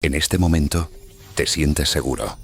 En este momento, te sientes seguro.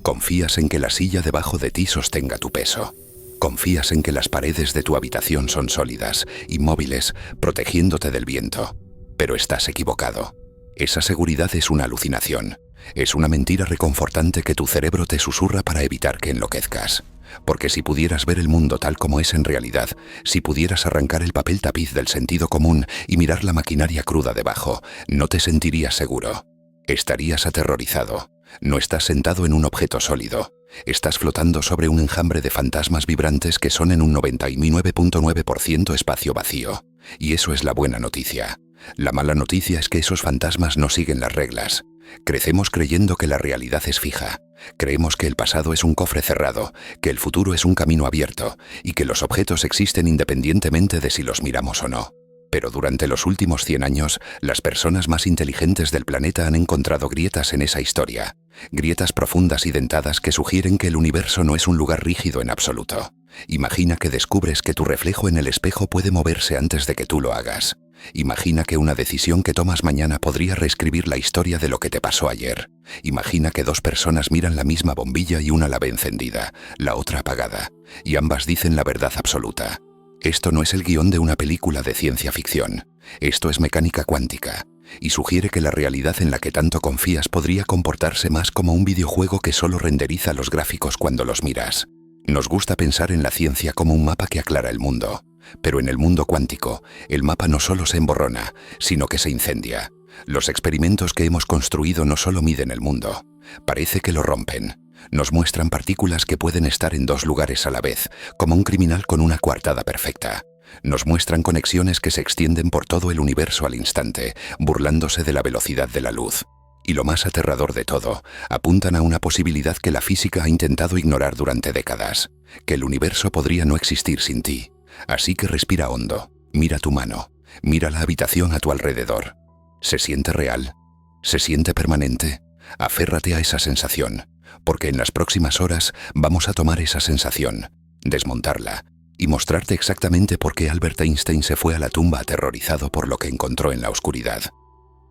Confías en que la silla debajo de ti sostenga tu peso. Confías en que las paredes de tu habitación son sólidas, inmóviles, protegiéndote del viento. Pero estás equivocado. Esa seguridad es una alucinación. Es una mentira reconfortante que tu cerebro te susurra para evitar que enloquezcas. Porque si pudieras ver el mundo tal como es en realidad, si pudieras arrancar el papel tapiz del sentido común y mirar la maquinaria cruda debajo, no te sentirías seguro. Estarías aterrorizado. No estás sentado en un objeto sólido. Estás flotando sobre un enjambre de fantasmas vibrantes que son en un 99.9% espacio vacío. Y eso es la buena noticia. La mala noticia es que esos fantasmas no siguen las reglas. Crecemos creyendo que la realidad es fija. Creemos que el pasado es un cofre cerrado, que el futuro es un camino abierto y que los objetos existen independientemente de si los miramos o no. Pero durante los últimos 100 años, las personas más inteligentes del planeta han encontrado grietas en esa historia. Grietas profundas y dentadas que sugieren que el universo no es un lugar rígido en absoluto. Imagina que descubres que tu reflejo en el espejo puede moverse antes de que tú lo hagas. Imagina que una decisión que tomas mañana podría reescribir la historia de lo que te pasó ayer. Imagina que dos personas miran la misma bombilla y una la ve encendida, la otra apagada, y ambas dicen la verdad absoluta. Esto no es el guión de una película de ciencia ficción. Esto es mecánica cuántica, y sugiere que la realidad en la que tanto confías podría comportarse más como un videojuego que solo renderiza los gráficos cuando los miras. Nos gusta pensar en la ciencia como un mapa que aclara el mundo, pero en el mundo cuántico, el mapa no solo se emborrona, sino que se incendia. Los experimentos que hemos construido no solo miden el mundo, parece que lo rompen. Nos muestran partículas que pueden estar en dos lugares a la vez, como un criminal con una coartada perfecta. Nos muestran conexiones que se extienden por todo el universo al instante, burlándose de la velocidad de la luz. Y lo más aterrador de todo, apuntan a una posibilidad que la física ha intentado ignorar durante décadas, que el universo podría no existir sin ti. Así que respira hondo, mira tu mano, mira la habitación a tu alrededor. ¿Se siente real? ¿Se siente permanente? Aférrate a esa sensación, porque en las próximas horas vamos a tomar esa sensación, desmontarla y mostrarte exactamente por qué Albert Einstein se fue a la tumba aterrorizado por lo que encontró en la oscuridad.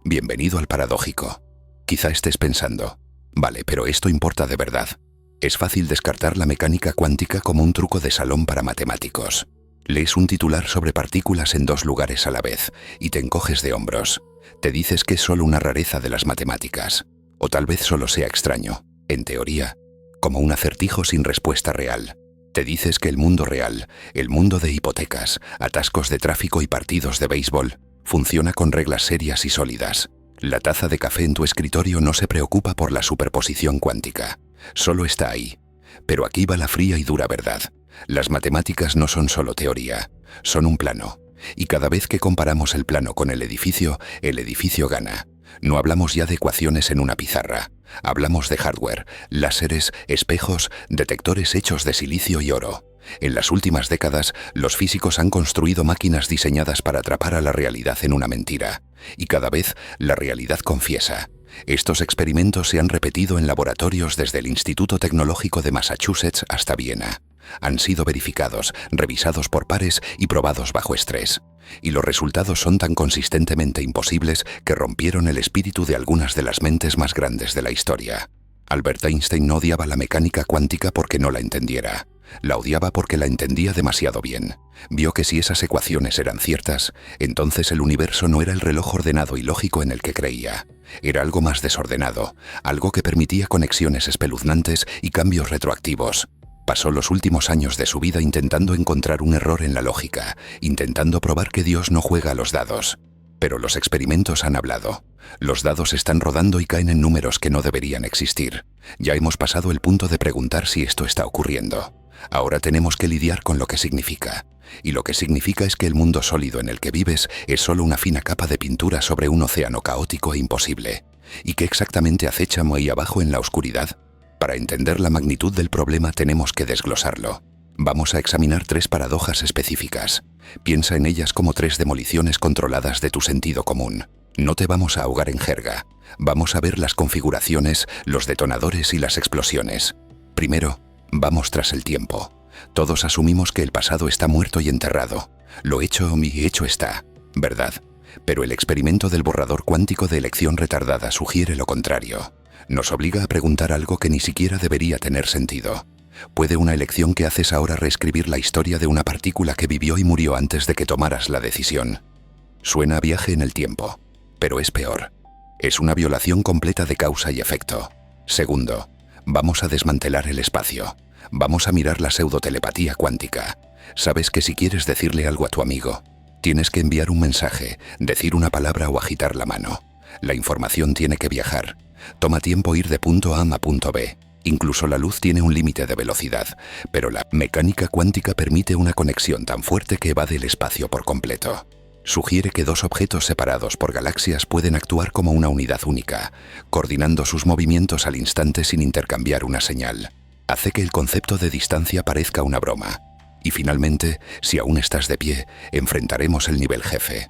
Bienvenido al paradójico. Quizá estés pensando, vale, pero esto importa de verdad. Es fácil descartar la mecánica cuántica como un truco de salón para matemáticos. Lees un titular sobre partículas en dos lugares a la vez y te encoges de hombros. Te dices que es solo una rareza de las matemáticas, o tal vez solo sea extraño, en teoría, como un acertijo sin respuesta real. Te dices que el mundo real, el mundo de hipotecas, atascos de tráfico y partidos de béisbol, funciona con reglas serias y sólidas. La taza de café en tu escritorio no se preocupa por la superposición cuántica, solo está ahí. Pero aquí va la fría y dura verdad. Las matemáticas no son solo teoría, son un plano. Y cada vez que comparamos el plano con el edificio gana. No hablamos ya de ecuaciones en una pizarra. Hablamos de hardware, láseres, espejos, detectores hechos de silicio y oro. En las últimas décadas, los físicos han construido máquinas diseñadas para atrapar a la realidad en una mentira. Y cada vez la realidad confiesa. Estos experimentos se han repetido en laboratorios desde el Instituto Tecnológico de Massachusetts hasta Viena. Han sido verificados, revisados por pares y probados bajo estrés. Y los resultados son tan consistentemente imposibles que rompieron el espíritu de algunas de las mentes más grandes de la historia. Albert Einstein no odiaba la mecánica cuántica porque no la entendiera. La odiaba porque la entendía demasiado bien. Vio que si esas ecuaciones eran ciertas, entonces el universo no era el reloj ordenado y lógico en el que creía. Era algo más desordenado, algo que permitía conexiones espeluznantes y cambios retroactivos. Pasó los últimos años de su vida intentando encontrar un error en la lógica, intentando probar que Dios no juega a los dados. Pero los experimentos han hablado. Los dados están rodando y caen en números que no deberían existir. Ya hemos pasado el punto de preguntar si esto está ocurriendo. Ahora tenemos que lidiar con lo que significa. Y lo que significa es que el mundo sólido en el que vives es solo una fina capa de pintura sobre un océano caótico e imposible. ¿Y qué exactamente acecha muy abajo en la oscuridad? Para entender la magnitud del problema tenemos que desglosarlo. Vamos a examinar 3 paradojas específicas. Piensa en ellas como 3 demoliciones controladas de tu sentido común. No te vamos a ahogar en jerga. Vamos a ver las configuraciones, los detonadores y las explosiones. Primero, vamos tras el tiempo. Todos asumimos que el pasado está muerto y enterrado. Lo hecho y hecho está, ¿verdad? Pero el experimento del borrador cuántico de elección retardada sugiere lo contrario. Nos obliga a preguntar algo que ni siquiera debería tener sentido. ¿Puede una elección que haces ahora reescribir la historia de una partícula que vivió y murió antes de que tomaras la decisión? Suena a viaje en el tiempo, pero es peor. Es una violación completa de causa y efecto. Segundo, vamos a desmantelar el espacio. Vamos a mirar la pseudotelepatía cuántica. Sabes que si quieres decirle algo a tu amigo, tienes que enviar un mensaje, decir una palabra o agitar la mano. La información tiene que viajar. Toma tiempo ir de punto A a punto B. Incluso la luz tiene un límite de velocidad, pero la mecánica cuántica permite una conexión tan fuerte que evade el espacio por completo. Sugiere que dos objetos separados por galaxias pueden actuar como una unidad única, coordinando sus movimientos al instante sin intercambiar una señal. Hace que el concepto de distancia parezca una broma. Y finalmente, si aún estás de pie, enfrentaremos el nivel jefe.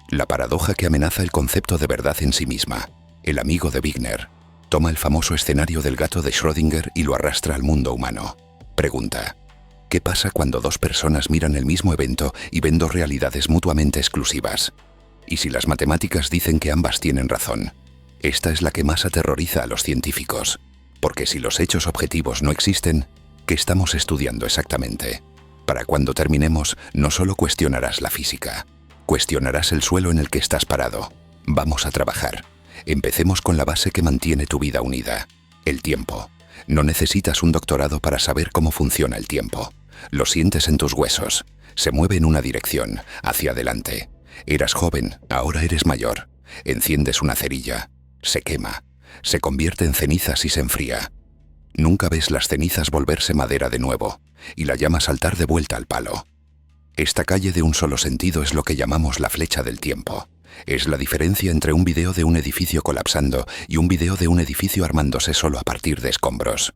La paradoja que amenaza el concepto de verdad en sí misma. El amigo de Wigner toma el famoso escenario del gato de Schrödinger y lo arrastra al mundo humano. Pregunta: ¿qué pasa cuando dos personas miran el mismo evento y ven dos realidades mutuamente exclusivas? ¿Y si las matemáticas dicen que ambas tienen razón? Esta es la que más aterroriza a los científicos, porque si los hechos objetivos no existen, ¿qué estamos estudiando exactamente? Para cuando terminemos, no solo cuestionarás la física, cuestionarás el suelo en el que estás parado. Vamos a trabajar. Empecemos con la base que mantiene tu vida unida: el tiempo. No necesitas un doctorado para saber cómo funciona el tiempo. Lo sientes en tus huesos. Se mueve en una dirección, hacia adelante. Eras joven, ahora eres mayor. Enciendes una cerilla. Se quema. Se convierte en cenizas y se enfría. Nunca ves las cenizas volverse madera de nuevo, y la llama saltar de vuelta al palo. Esta calle de un solo sentido es lo que llamamos la flecha del tiempo. Es la diferencia entre un video de un edificio colapsando y un video de un edificio armándose solo a partir de escombros.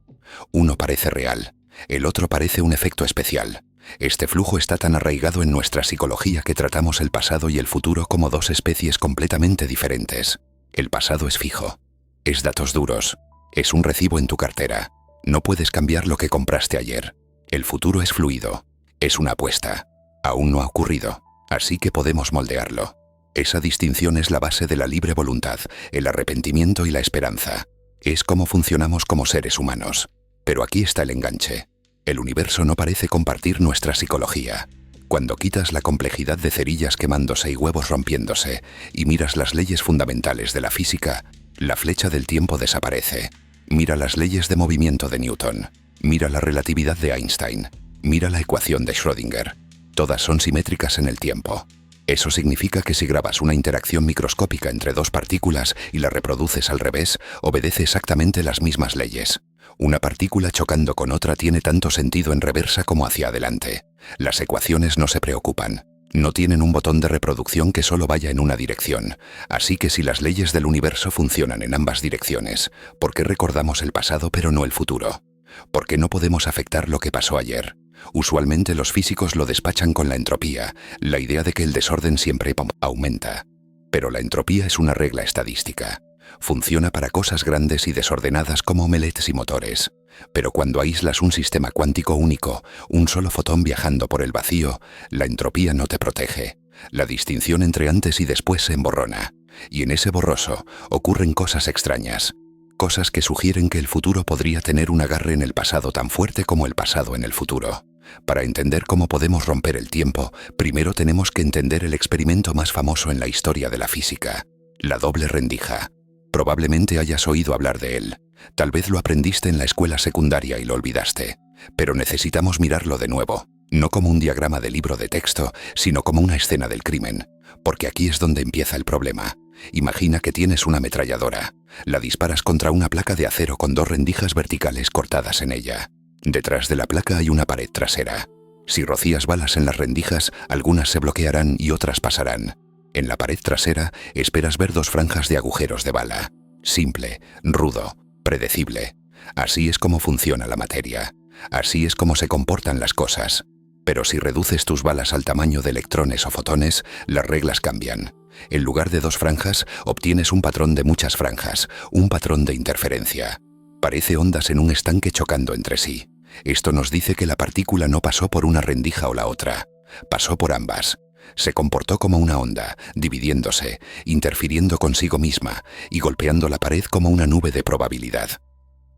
Uno parece real, el otro parece un efecto especial. Este flujo está tan arraigado en nuestra psicología que tratamos el pasado y el futuro como dos especies completamente diferentes. El pasado es fijo, es datos duros, es un recibo en tu cartera. No puedes cambiar lo que compraste ayer. El futuro es fluido, es una apuesta. Aún no ha ocurrido, así que podemos moldearlo. Esa distinción es la base de la libre voluntad, el arrepentimiento y la esperanza. Es cómo funcionamos como seres humanos. Pero aquí está el enganche. El universo no parece compartir nuestra psicología. Cuando quitas la complejidad de cerillas quemándose y huevos rompiéndose, y miras las leyes fundamentales de la física, la flecha del tiempo desaparece. Mira las leyes de movimiento de Newton. Mira la relatividad de Einstein. Mira la ecuación de Schrödinger. Todas son simétricas en el tiempo. Eso significa que si grabas una interacción microscópica entre dos partículas y la reproduces al revés, obedece exactamente las mismas leyes. Una partícula chocando con otra tiene tanto sentido en reversa como hacia adelante. Las ecuaciones no se preocupan. No tienen un botón de reproducción que solo vaya en una dirección. Así que si las leyes del universo funcionan en ambas direcciones, ¿por qué recordamos el pasado pero no el futuro? ¿Por qué no podemos afectar lo que pasó ayer? Usualmente los físicos lo despachan con la entropía, la idea de que el desorden siempre aumenta. Pero la entropía es una regla estadística. Funciona para cosas grandes y desordenadas como omelettes y motores. Pero cuando aíslas un sistema cuántico único, un solo fotón viajando por el vacío, la entropía no te protege. La distinción entre antes y después se emborrona. Y en ese borroso ocurren cosas extrañas. Cosas que sugieren que el futuro podría tener un agarre en el pasado tan fuerte como el pasado en el futuro. Para entender cómo podemos romper el tiempo, primero tenemos que entender el experimento más famoso en la historia de la física: la doble rendija. Probablemente hayas oído hablar de él. Tal vez lo aprendiste en la escuela secundaria y lo olvidaste. Pero necesitamos mirarlo de nuevo, no como un diagrama de libro de texto, sino como una escena del crimen. Porque aquí es donde empieza el problema. Imagina que tienes una ametralladora. La disparas contra una placa de acero con dos rendijas verticales cortadas en ella. Detrás de la placa hay una pared trasera. Si rocías balas en las rendijas, algunas se bloquearán y otras pasarán. En la pared trasera esperas ver dos franjas de agujeros de bala. Simple, rudo, predecible. Así es como funciona la materia. Así es como se comportan las cosas. Pero si reduces tus balas al tamaño de electrones o fotones, las reglas cambian. En lugar de dos franjas, obtienes un patrón de muchas franjas, un patrón de interferencia. Parece ondas en un estanque chocando entre sí. Esto nos dice que la partícula no pasó por una rendija o la otra. Pasó por ambas. Se comportó como una onda, dividiéndose, interfiriendo consigo misma y golpeando la pared como una nube de probabilidad.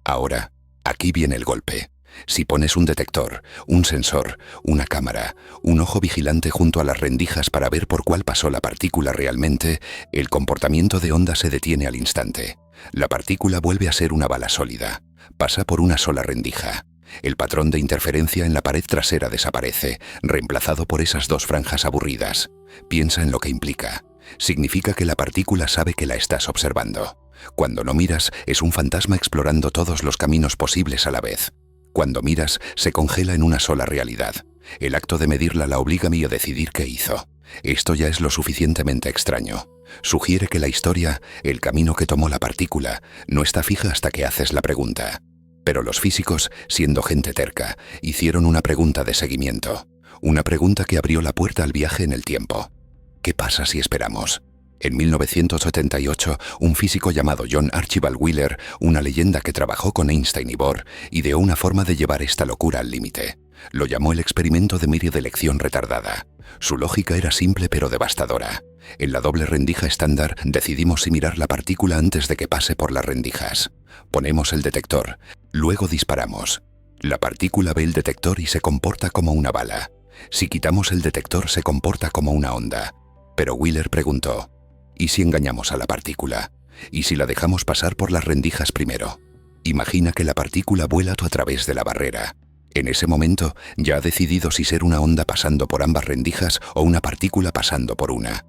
Ahora, aquí viene el golpe. Si pones un detector, un sensor, una cámara, un ojo vigilante junto a las rendijas para ver por cuál pasó la partícula realmente, el comportamiento de onda se detiene al instante. La partícula vuelve a ser una bala sólida. Pasa por una sola rendija. El patrón de interferencia en la pared trasera desaparece, reemplazado por esas dos franjas aburridas. Piensa en lo que implica. Significa que la partícula sabe que la estás observando. Cuando no miras, es un fantasma explorando todos los caminos posibles a la vez. Cuando miras, se congela en una sola realidad. El acto de medirla la obliga a mí a decidir qué hizo. Esto ya es lo suficientemente extraño. Sugiere que la historia, el camino que tomó la partícula, no está fija hasta que haces la pregunta. Pero los físicos, siendo gente terca, hicieron una pregunta de seguimiento. Una pregunta que abrió la puerta al viaje en el tiempo. ¿Qué pasa si esperamos? En 1978, un físico llamado John Archibald Wheeler, una leyenda que trabajó con Einstein y Bohr, ideó una forma de llevar esta locura al límite. Lo llamó el experimento de Mire de elección retardada. Su lógica era simple pero devastadora. En la doble rendija estándar decidimos si mirar la partícula antes de que pase por las rendijas. Ponemos el detector, luego disparamos. La partícula ve el detector y se comporta como una bala. Si quitamos el detector se comporta como una onda. Pero Wheeler preguntó, ¿y si engañamos a la partícula? ¿Y si la dejamos pasar por las rendijas primero? Imagina que la partícula vuela a través de la barrera. En ese momento ya ha decidido si ser una onda pasando por ambas rendijas o una partícula pasando por una.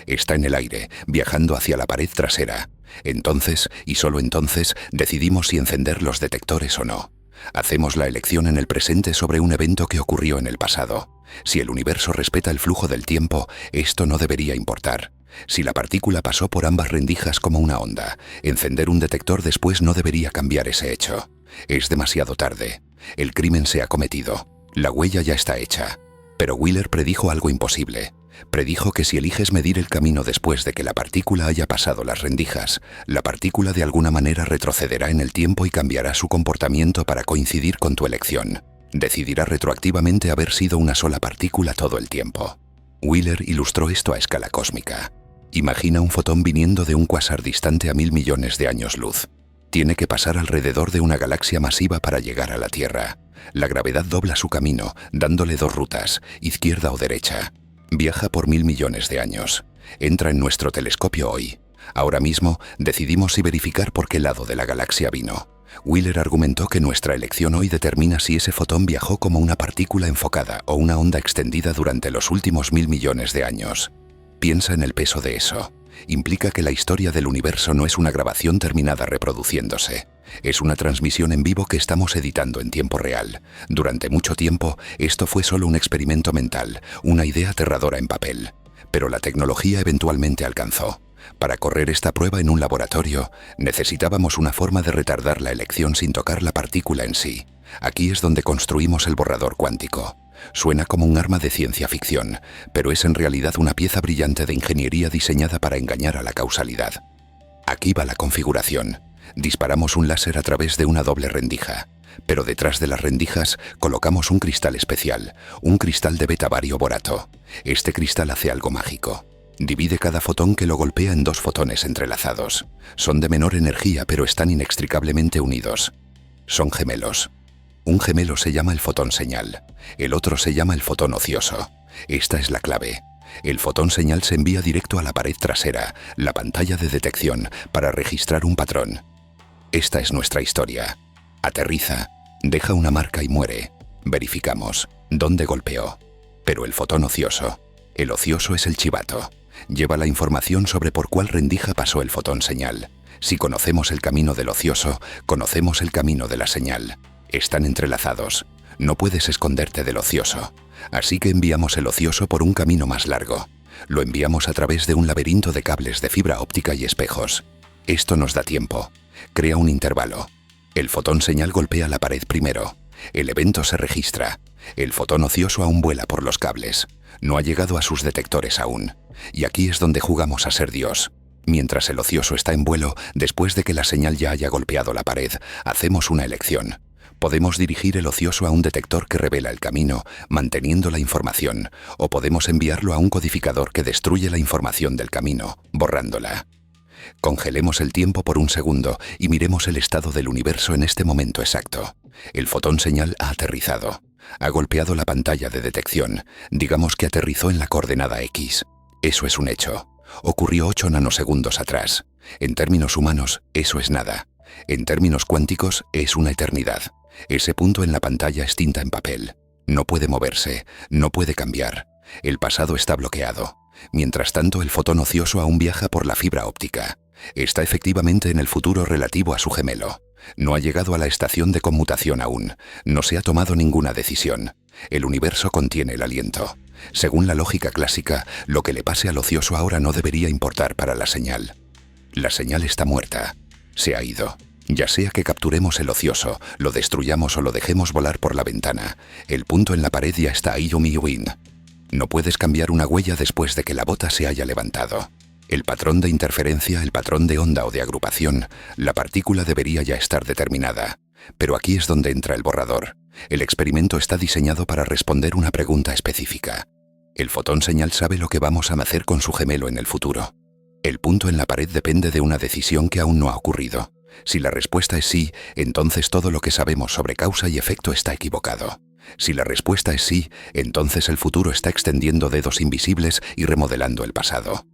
Está en el aire, viajando hacia la pared trasera. Entonces, y solo entonces, decidimos si encender los detectores o no. Hacemos la elección en el presente sobre un evento que ocurrió en el pasado. Si el universo respeta el flujo del tiempo, esto no debería importar. Si la partícula pasó por ambas rendijas como una onda, encender un detector después no debería cambiar ese hecho. Es demasiado tarde. El crimen se ha cometido. La huella ya está hecha. Pero Wheeler predijo algo imposible. Predijo que si eliges medir el camino después de que la partícula haya pasado las rendijas, la partícula de alguna manera retrocederá en el tiempo y cambiará su comportamiento para coincidir con tu elección. Decidirá retroactivamente haber sido una sola partícula todo el tiempo. Wheeler ilustró esto a escala cósmica. Imagina un fotón viniendo de un cuásar distante a 1000 millones de años luz. Tiene que pasar alrededor de una galaxia masiva para llegar a la Tierra. La gravedad dobla su camino, dándole dos rutas, izquierda o derecha. Viaja por 1000 millones de años. Entra en nuestro telescopio hoy. Ahora mismo decidimos si verificar por qué lado de la galaxia vino. Wheeler argumentó que nuestra elección hoy determina si ese fotón viajó como una partícula enfocada o una onda extendida durante los últimos 1000 millones de años. Piensa en el peso de eso. Implica que la historia del universo no es una grabación terminada reproduciéndose. Es una transmisión en vivo que estamos editando en tiempo real. Durante mucho tiempo, esto fue solo un experimento mental, una idea aterradora en papel. Pero la tecnología eventualmente alcanzó. Para correr esta prueba en un laboratorio, necesitábamos una forma de retardar la elección sin tocar la partícula en sí. Aquí es donde construimos el borrador cuántico. Suena como un arma de ciencia ficción, pero es en realidad una pieza brillante de ingeniería diseñada para engañar a la causalidad. Aquí va la configuración. Disparamos un láser a través de una doble rendija, pero detrás de las rendijas colocamos un cristal especial, un cristal de beta-bario borato. Este cristal hace algo mágico. Divide cada fotón que lo golpea en dos fotones entrelazados. Son de menor energía, pero están inextricablemente unidos. Son gemelos. Un gemelo se llama el fotón señal, el otro se llama el fotón ocioso. Esta es la clave. El fotón señal se envía directo a la pared trasera, la pantalla de detección, para registrar un patrón. Esta es nuestra historia. Aterriza, deja una marca y muere. Verificamos dónde golpeó. Pero el fotón ocioso. El ocioso es el chivato. Lleva la información sobre por cuál rendija pasó el fotón señal. Si conocemos el camino del ocioso, conocemos el camino de la señal. Están entrelazados. No puedes esconderte del ocioso. Así que enviamos el ocioso por un camino más largo. Lo enviamos a través de un laberinto de cables de fibra óptica y espejos. Esto nos da tiempo. Crea un intervalo. El fotón señal golpea la pared primero. El evento se registra. El fotón ocioso aún vuela por los cables. No ha llegado a sus detectores aún. Y aquí es donde jugamos a ser Dios. Mientras el ocioso está en vuelo, después de que la señal ya haya golpeado la pared, hacemos una elección. Podemos dirigir el ocioso a un detector que revela el camino, manteniendo la información, o podemos enviarlo a un codificador que destruye la información del camino, borrándola. Congelemos el tiempo por un segundo y miremos el estado del universo en este momento exacto. El fotón señal ha aterrizado. Ha golpeado la pantalla de detección. Digamos que aterrizó en la coordenada X. Eso es un hecho. Ocurrió 8 nanosegundos atrás. En términos humanos, eso es nada. En términos cuánticos, es una eternidad. Ese punto en la pantalla es tinta en papel. No puede moverse, no puede cambiar. El pasado está bloqueado. Mientras tanto, el fotón ocioso aún viaja por la fibra óptica. Está efectivamente en el futuro relativo a su gemelo. No ha llegado a la estación de conmutación aún. No se ha tomado ninguna decisión. El universo contiene el aliento. Según la lógica clásica, lo que le pase al ocioso ahora no debería importar para la señal. La señal está muerta. Se ha ido. Ya sea que capturemos el ocioso, lo destruyamos o lo dejemos volar por la ventana, el punto en la pared ya está ahí win. No puedes cambiar una huella después de que la bota se haya levantado. El patrón de interferencia, el patrón de onda o de agrupación, la partícula debería ya estar determinada. Pero aquí es donde entra el borrador. El experimento está diseñado para responder una pregunta específica. El fotón señal sabe lo que vamos a hacer con su gemelo en el futuro. El punto en la pared depende de una decisión que aún no ha ocurrido. Si la respuesta es sí, entonces todo lo que sabemos sobre causa y efecto está equivocado. Si la respuesta es sí, entonces el futuro está extendiendo dedos invisibles y remodelando el pasado.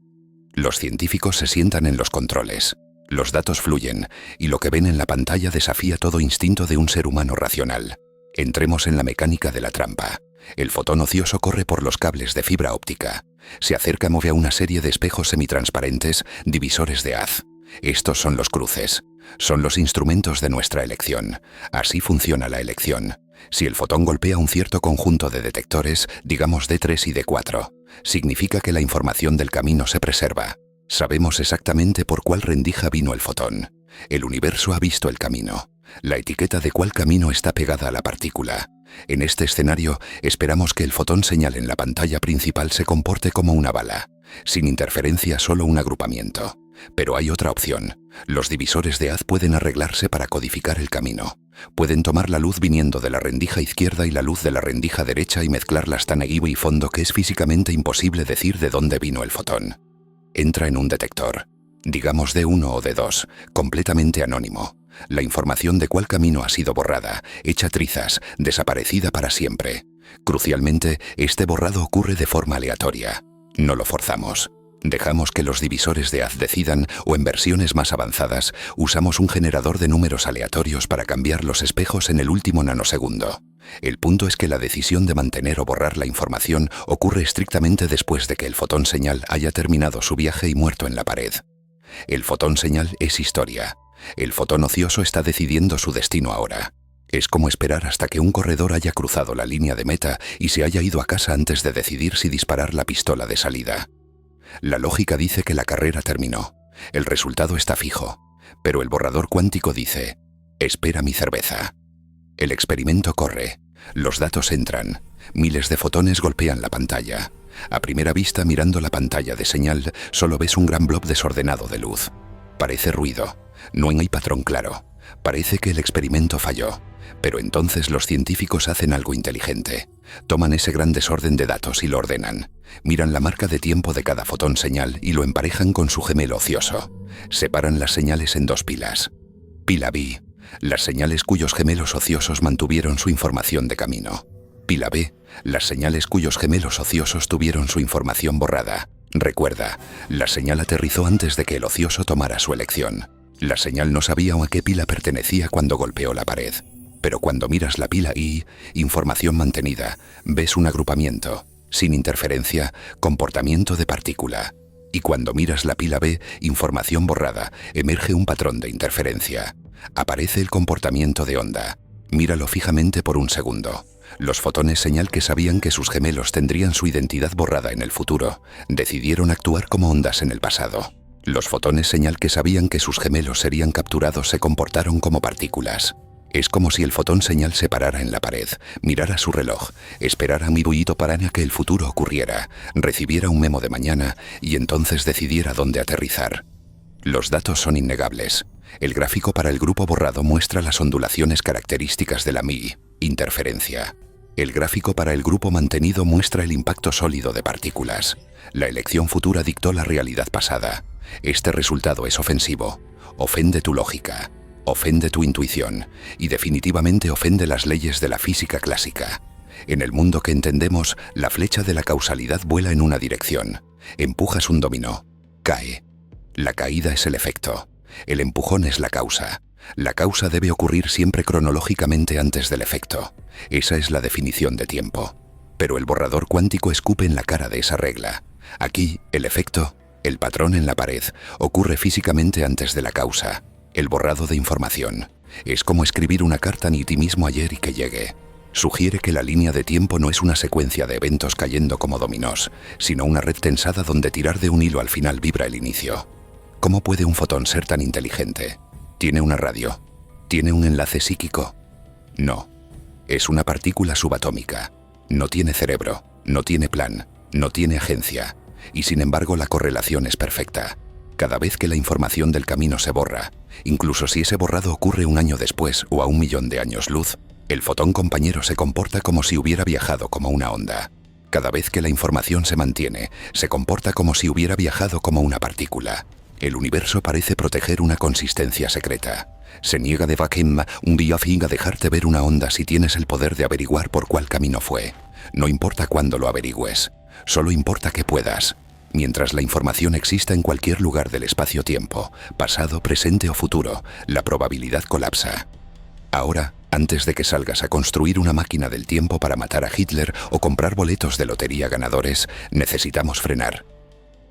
Los científicos se sientan en los controles. Los datos fluyen, y lo que ven en la pantalla desafía todo instinto de un ser humano racional. Entremos en la mecánica de la trampa. El fotón ocioso corre por los cables de fibra óptica. Se acerca, mueve a una serie de espejos semitransparentes, divisores de haz. Estos son los cruces. Son los instrumentos de nuestra elección. Así funciona la elección. Si el fotón golpea un cierto conjunto de detectores, digamos D3 y D4, significa que la información del camino se preserva. Sabemos exactamente por cuál rendija vino el fotón. El universo ha visto el camino. La etiqueta de cuál camino está pegada a la partícula. En este escenario, esperamos que el fotón señal en la pantalla principal se comporte como una bala. Sin interferencia, solo un agrupamiento. Pero hay otra opción. Los divisores de haz pueden arreglarse para codificar el camino. Pueden tomar la luz viniendo de la rendija izquierda y la luz de la rendija derecha y mezclarlas tan a guibo y fondo que es físicamente imposible decir de dónde vino el fotón. Entra en un detector, digamos D1 o D2, completamente anónimo. La información de cuál camino ha sido borrada, hecha trizas, desaparecida para siempre. Crucialmente, este borrado ocurre de forma aleatoria. No lo forzamos. Dejamos que los divisores de haz decidan, o en versiones más avanzadas, usamos un generador de números aleatorios para cambiar los espejos en el último nanosegundo. El punto es que la decisión de mantener o borrar la información ocurre estrictamente después de que el fotón señal haya terminado su viaje y muerto en la pared. El fotón señal es historia. El fotón ocioso está decidiendo su destino ahora. Es como esperar hasta que un corredor haya cruzado la línea de meta y se haya ido a casa antes de decidir si disparar la pistola de salida. La lógica dice que la carrera terminó. El resultado está fijo. Pero el borrador cuántico dice: espera mi cerveza. El experimento corre. Los datos entran. Miles de fotones golpean la pantalla. A primera vista, mirando la pantalla de señal, solo ves un gran blob desordenado de luz. Parece ruido. No hay patrón claro. Parece que el experimento falló. Pero entonces los científicos hacen algo inteligente. Toman ese gran desorden de datos y lo ordenan. Miran la marca de tiempo de cada fotón señal y lo emparejan con su gemelo ocioso. Separan las señales en dos pilas. Pila B, las señales cuyos gemelos ociosos mantuvieron su información de camino. Pila B, las señales cuyos gemelos ociosos tuvieron su información borrada. Recuerda, la señal aterrizó antes de que el ocioso tomara su elección. La señal no sabía a qué pila pertenecía cuando golpeó la pared. Pero cuando miras la pila I, información mantenida, ves un agrupamiento, sin interferencia, comportamiento de partícula. Y cuando miras la pila B, información borrada, emerge un patrón de interferencia. Aparece el comportamiento de onda. Míralo fijamente por un segundo. Los fotones señal que sabían que sus gemelos tendrían su identidad borrada en el futuro, decidieron actuar como ondas en el pasado. Los fotones señal que sabían que sus gemelos serían capturados se comportaron como partículas. Es como si el fotón señal se parara en la pared, mirara su reloj, esperara mi bullito para que el futuro ocurriera, recibiera un memo de mañana y entonces decidiera dónde aterrizar. Los datos son innegables. El gráfico para el grupo borrado muestra las ondulaciones características de la MI, interferencia. El gráfico para el grupo mantenido muestra el impacto sólido de partículas. La elección futura dictó la realidad pasada. Este resultado es ofensivo. Ofende tu lógica, ofende tu intuición y definitivamente ofende las leyes de la física clásica. En el mundo que entendemos, la flecha de la causalidad vuela en una dirección. Empujas un dominó. Cae. La caída es el efecto. El empujón es la causa. La causa debe ocurrir siempre cronológicamente antes del efecto. Esa es la definición de tiempo. Pero el borrador cuántico escupe en la cara de esa regla. Aquí, el efecto, el patrón en la pared, ocurre físicamente antes de la causa. El borrado de información. Es como escribir una carta ni ti mismo ayer y que llegue. Sugiere que la línea de tiempo no es una secuencia de eventos cayendo como dominós, sino una red tensada donde tirar de un hilo al final vibra el inicio. ¿Cómo puede un fotón ser tan inteligente? ¿Tiene una radio? ¿Tiene un enlace psíquico? No. Es una partícula subatómica. No tiene cerebro, no tiene plan, no tiene agencia. Y sin embargo la correlación es perfecta. Cada vez que la información del camino se borra, incluso si ese borrado ocurre un año después o a 1.000.000 de años luz, el fotón compañero se comporta como si hubiera viajado como una onda. Cada vez que la información se mantiene, se comporta como si hubiera viajado como una partícula. El universo parece proteger una consistencia secreta. Se niega de vacuum un día fin a dejarte ver una onda si tienes el poder de averiguar por cuál camino fue. No importa cuándo lo averigües, solo importa que puedas. Mientras la información exista en cualquier lugar del espacio-tiempo, pasado, presente o futuro, la probabilidad colapsa. Ahora, antes de que salgas a construir una máquina del tiempo para matar a Hitler o comprar boletos de lotería ganadores, necesitamos frenar.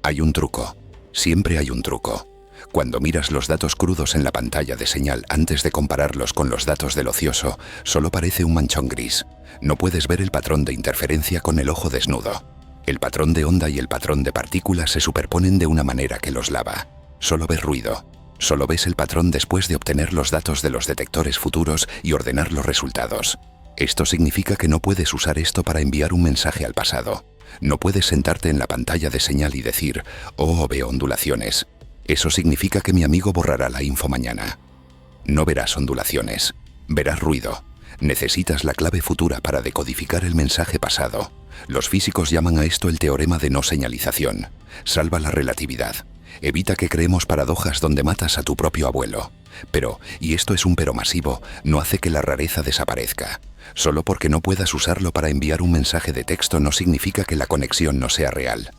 Hay un truco. Siempre hay un truco. Cuando miras los datos crudos en la pantalla de señal antes de compararlos con los datos del ocioso, solo parece un manchón gris. No puedes ver el patrón de interferencia con el ojo desnudo. El patrón de onda y el patrón de partículas se superponen de una manera que los lava. Solo ves ruido. Solo ves el patrón después de obtener los datos de los detectores futuros y ordenar los resultados. Esto significa que no puedes usar esto para enviar un mensaje al pasado. No puedes sentarte en la pantalla de señal y decir, oh, veo ondulaciones. Eso significa que mi amigo borrará la info mañana. No verás ondulaciones, verás ruido. Necesitas la clave futura para decodificar el mensaje pasado. Los físicos llaman a esto el teorema de no señalización. Salva la relatividad. Evita que creemos paradojas donde matas a tu propio abuelo. Pero, y esto es un pero masivo, no hace que la rareza desaparezca. Solo porque no puedas usarlo para enviar un mensaje de texto no significa que la conexión no sea real.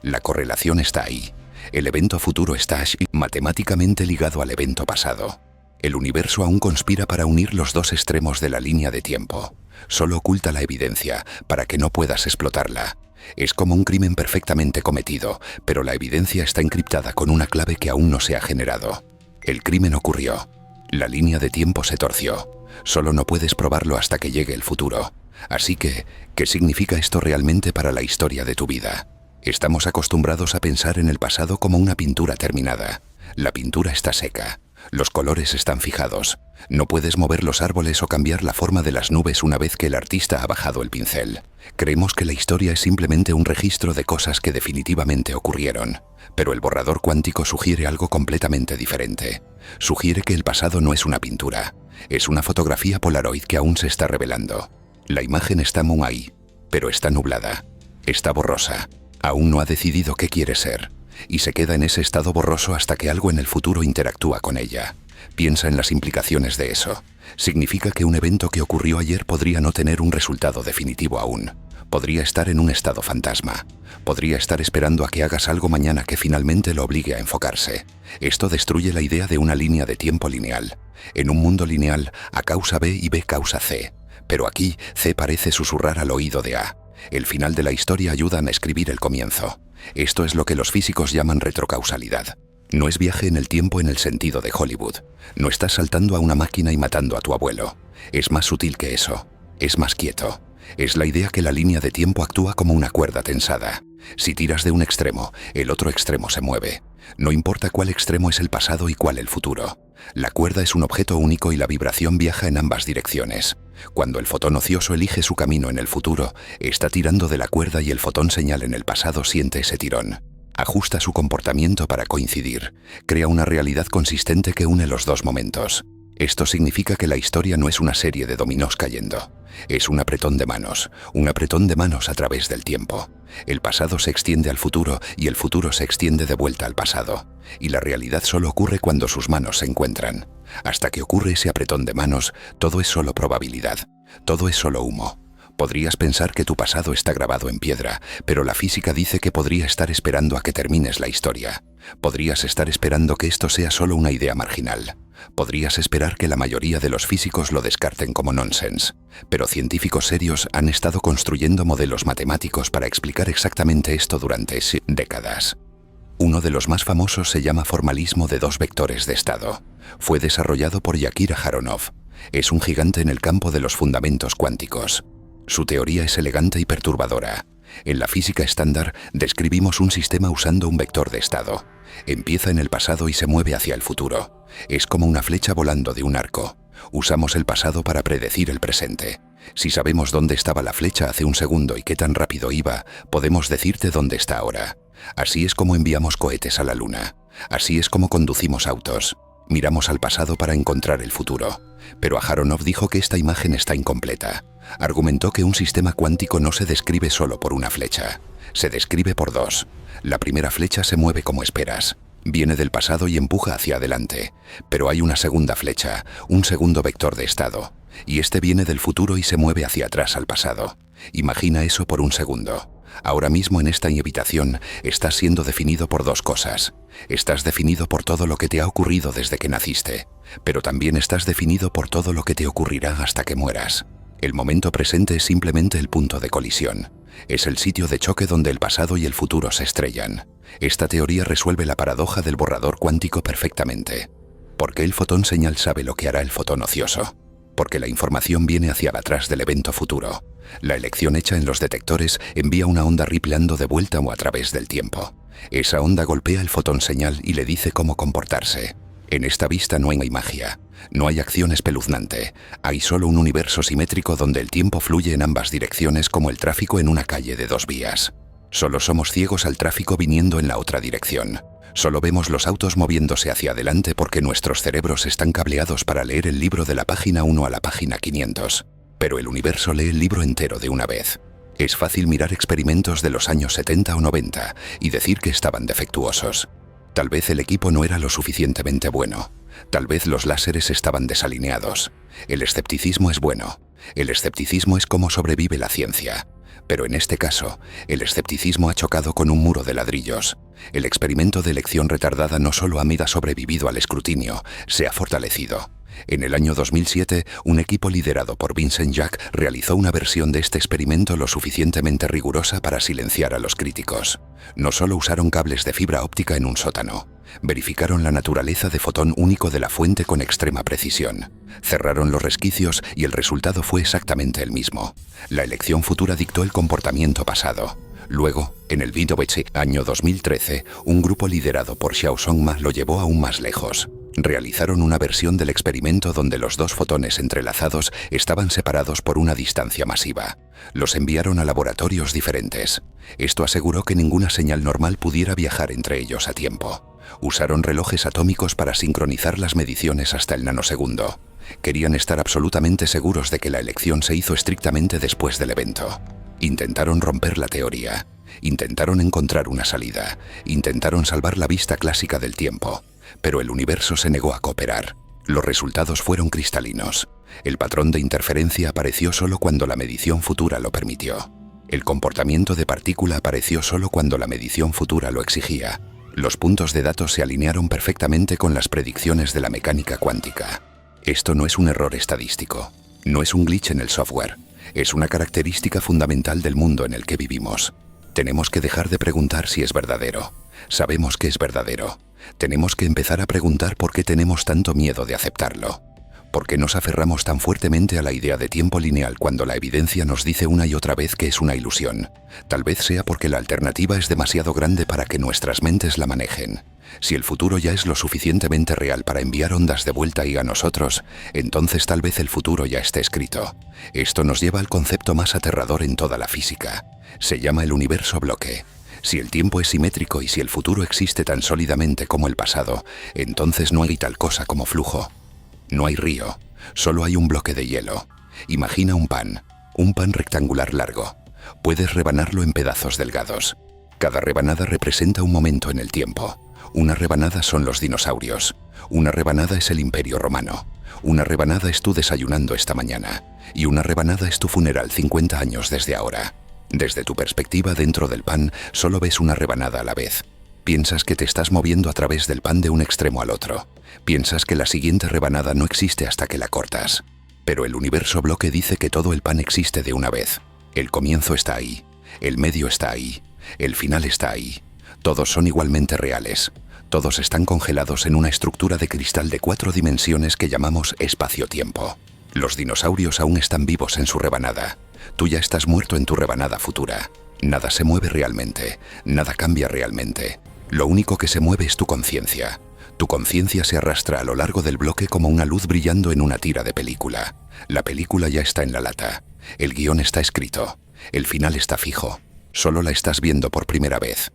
La correlación está ahí. El evento futuro está matemáticamente ligado al evento pasado. El universo aún conspira para unir los dos extremos de la línea de tiempo. Solo oculta la evidencia para que no puedas explotarla. Es como un crimen perfectamente cometido, pero la evidencia está encriptada con una clave que aún no se ha generado. El crimen ocurrió. La línea de tiempo se torció. Solo no puedes probarlo hasta que llegue el futuro. Así que, ¿qué significa esto realmente para la historia de tu vida? Estamos acostumbrados a pensar en el pasado como una pintura terminada. La pintura está seca. Los colores están fijados. No puedes mover los árboles o cambiar la forma de las nubes una vez que el artista ha bajado el pincel. Creemos que la historia es simplemente un registro de cosas que definitivamente ocurrieron. Pero el borrador cuántico sugiere algo completamente diferente. Sugiere que el pasado no es una pintura. Es una fotografía Polaroid que aún se está revelando. La imagen está aún ahí, pero está nublada. Está borrosa. Aún no ha decidido qué quiere ser. Y se queda en ese estado borroso hasta que algo en el futuro interactúa con ella. Piensa en las implicaciones de eso. Significa que un evento que ocurrió ayer podría no tener un resultado definitivo aún. Podría estar en un estado fantasma. Podría estar esperando a que hagas algo mañana que finalmente lo obligue a enfocarse. Esto destruye la idea de una línea de tiempo lineal. En un mundo lineal, A causa B y B causa C. Pero aquí, C parece susurrar al oído de A. El final de la historia ayuda a escribir el comienzo. Esto es lo que los físicos llaman retrocausalidad. No es viaje en el tiempo en el sentido de Hollywood. No estás saltando a una máquina y matando a tu abuelo. Es más sutil que eso. Es más quieto. Es la idea que la línea de tiempo actúa como una cuerda tensada. Si tiras de un extremo, el otro extremo se mueve. No importa cuál extremo es el pasado y cuál el futuro. La cuerda es un objeto único y la vibración viaja en ambas direcciones. Cuando el fotón ocioso elige su camino en el futuro, está tirando de la cuerda y el fotón señal en el pasado siente ese tirón. Ajusta su comportamiento para coincidir. Crea una realidad consistente que une los dos momentos. Esto significa que la historia no es una serie de dominós cayendo. Es un apretón de manos a través del tiempo. El pasado se extiende al futuro y el futuro se extiende de vuelta al pasado. Y la realidad solo ocurre cuando sus manos se encuentran. Hasta que ocurre ese apretón de manos, todo es solo probabilidad. Todo es solo humo. Podrías pensar que tu pasado está grabado en piedra, pero la física dice que podría estar esperando a que termines la historia. Podrías estar esperando que esto sea solo una idea marginal. Podrías esperar que la mayoría de los físicos lo descarten como nonsense. Pero científicos serios han estado construyendo modelos matemáticos para explicar exactamente esto durante décadas. Uno de los más famosos se llama formalismo de dos vectores de estado. Fue desarrollado por Yakir Aharonov. Es un gigante en el campo de los fundamentos cuánticos. Su teoría es elegante y perturbadora. En la física estándar describimos un sistema usando un vector de estado. Empieza en el pasado y se mueve hacia el futuro. Es como una flecha volando de un arco. Usamos el pasado para predecir el presente. Si sabemos dónde estaba la flecha hace un segundo y qué tan rápido iba, podemos decirte dónde está ahora. Así es como enviamos cohetes a la luna. Así es como conducimos autos. Miramos al pasado para encontrar el futuro. Pero Aharonov dijo que esta imagen está incompleta. Argumentó que un sistema cuántico no se describe solo por una flecha. Se describe por dos. La primera flecha se mueve como esperas. Viene del pasado y empuja hacia adelante. Pero hay una segunda flecha, un segundo vector de estado. Y este viene del futuro y se mueve hacia atrás al pasado. Imagina eso por un segundo. Ahora mismo en esta habitación estás siendo definido por dos cosas. Estás definido por todo lo que te ha ocurrido desde que naciste, pero también estás definido por todo lo que te ocurrirá hasta que mueras. El momento presente es simplemente el punto de colisión. Es el sitio de choque donde el pasado y el futuro se estrellan. Esta teoría resuelve la paradoja del borrador cuántico perfectamente. ¿Por qué el fotón señal sabe lo que hará el fotón ocioso? Porque la información viene hacia atrás del evento futuro. La elección hecha en los detectores envía una onda ripleando de vuelta o a través del tiempo. Esa onda golpea el fotón señal y le dice cómo comportarse. En esta vista no hay magia, no hay acción espeluznante, hay solo un universo simétrico donde el tiempo fluye en ambas direcciones como el tráfico en una calle de dos vías. Solo somos ciegos al tráfico viniendo en la otra dirección. Solo vemos los autos moviéndose hacia adelante porque nuestros cerebros están cableados para leer el libro de la página 1 a la página 500. Pero el universo lee el libro entero de una vez. Es fácil mirar experimentos de los años 70 o 90 y decir que estaban defectuosos. Tal vez el equipo no era lo suficientemente bueno. Tal vez los láseres estaban desalineados. El escepticismo es bueno. El escepticismo es cómo sobrevive la ciencia. Pero en este caso, el escepticismo ha chocado con un muro de ladrillos. El experimento de elección retardada no solo ha sobrevivido al escrutinio, se ha fortalecido. En el año 2007, un equipo liderado por Vincent Jack realizó una versión de este experimento lo suficientemente rigurosa para silenciar a los críticos. No solo usaron cables de fibra óptica en un sótano, verificaron la naturaleza de fotón único de la fuente con extrema precisión. Cerraron los resquicios y el resultado fue exactamente el mismo. La elección futura dictó el comportamiento pasado. Luego, en el Vidovich, año 2013, un grupo liderado por Xiao Songma lo llevó aún más lejos. Realizaron una versión del experimento donde los dos fotones entrelazados estaban separados por una distancia masiva. Los enviaron a laboratorios diferentes. Esto aseguró que ninguna señal normal pudiera viajar entre ellos a tiempo. Usaron relojes atómicos para sincronizar las mediciones hasta el nanosegundo. Querían estar absolutamente seguros de que la elección se hizo estrictamente después del evento. Intentaron romper la teoría. Intentaron encontrar una salida. Intentaron salvar la vista clásica del tiempo. Pero el universo se negó a cooperar. Los resultados fueron cristalinos. El patrón de interferencia apareció solo cuando la medición futura lo permitió. El comportamiento de partícula apareció solo cuando la medición futura lo exigía. Los puntos de datos se alinearon perfectamente con las predicciones de la mecánica cuántica. Esto no es un error estadístico. No es un glitch en el software. Es una característica fundamental del mundo en el que vivimos. Tenemos que dejar de preguntar si es verdadero. Sabemos que es verdadero. Tenemos que empezar a preguntar por qué tenemos tanto miedo de aceptarlo. ¿Por qué nos aferramos tan fuertemente a la idea de tiempo lineal cuando la evidencia nos dice una y otra vez que es una ilusión? Tal vez sea porque la alternativa es demasiado grande para que nuestras mentes la manejen. Si el futuro ya es lo suficientemente real para enviar ondas de vuelta y a nosotros, entonces tal vez el futuro ya esté escrito. Esto nos lleva al concepto más aterrador en toda la física. Se llama el universo bloque. Si el tiempo es simétrico y si el futuro existe tan sólidamente como el pasado, entonces no hay tal cosa como flujo. No hay río, solo hay un bloque de hielo. Imagina un pan rectangular largo. Puedes rebanarlo en pedazos delgados. Cada rebanada representa un momento en el tiempo. Una rebanada son los dinosaurios. Una rebanada es el Imperio Romano. Una rebanada es tú desayunando esta mañana. Y una rebanada es tu funeral 50 años desde ahora. Desde tu perspectiva dentro del pan, solo ves una rebanada a la vez. Piensas que te estás moviendo a través del pan de un extremo al otro. Piensas que la siguiente rebanada no existe hasta que la cortas. Pero el universo bloque dice que todo el pan existe de una vez. El comienzo está ahí. El medio está ahí. El final está ahí. Todos son igualmente reales. Todos están congelados en una estructura de cristal de 4 dimensiones que llamamos espacio-tiempo. Los dinosaurios aún están vivos en su rebanada. Tú ya estás muerto en tu rebanada futura. Nada se mueve realmente. Nada cambia realmente. Lo único que se mueve es tu conciencia. Tu conciencia se arrastra a lo largo del bloque como una luz brillando en una tira de película. La película ya está en la lata. El guión está escrito. El final está fijo. Solo la estás viendo por primera vez.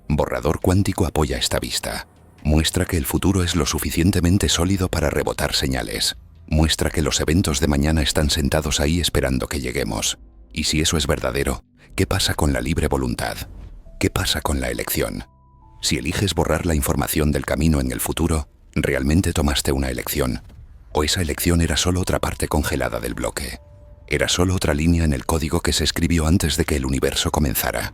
Borrador cuántico apoya esta vista. Muestra que el futuro es lo suficientemente sólido para rebotar señales. Muestra que los eventos de mañana están sentados ahí esperando que lleguemos. Y si eso es verdadero, ¿qué pasa con la libre voluntad? ¿Qué pasa con la elección? Si eliges borrar la información del camino en el futuro, ¿realmente tomaste una elección? ¿O esa elección era solo otra parte congelada del bloque? Era solo otra línea en el código que se escribió antes de que el universo comenzara.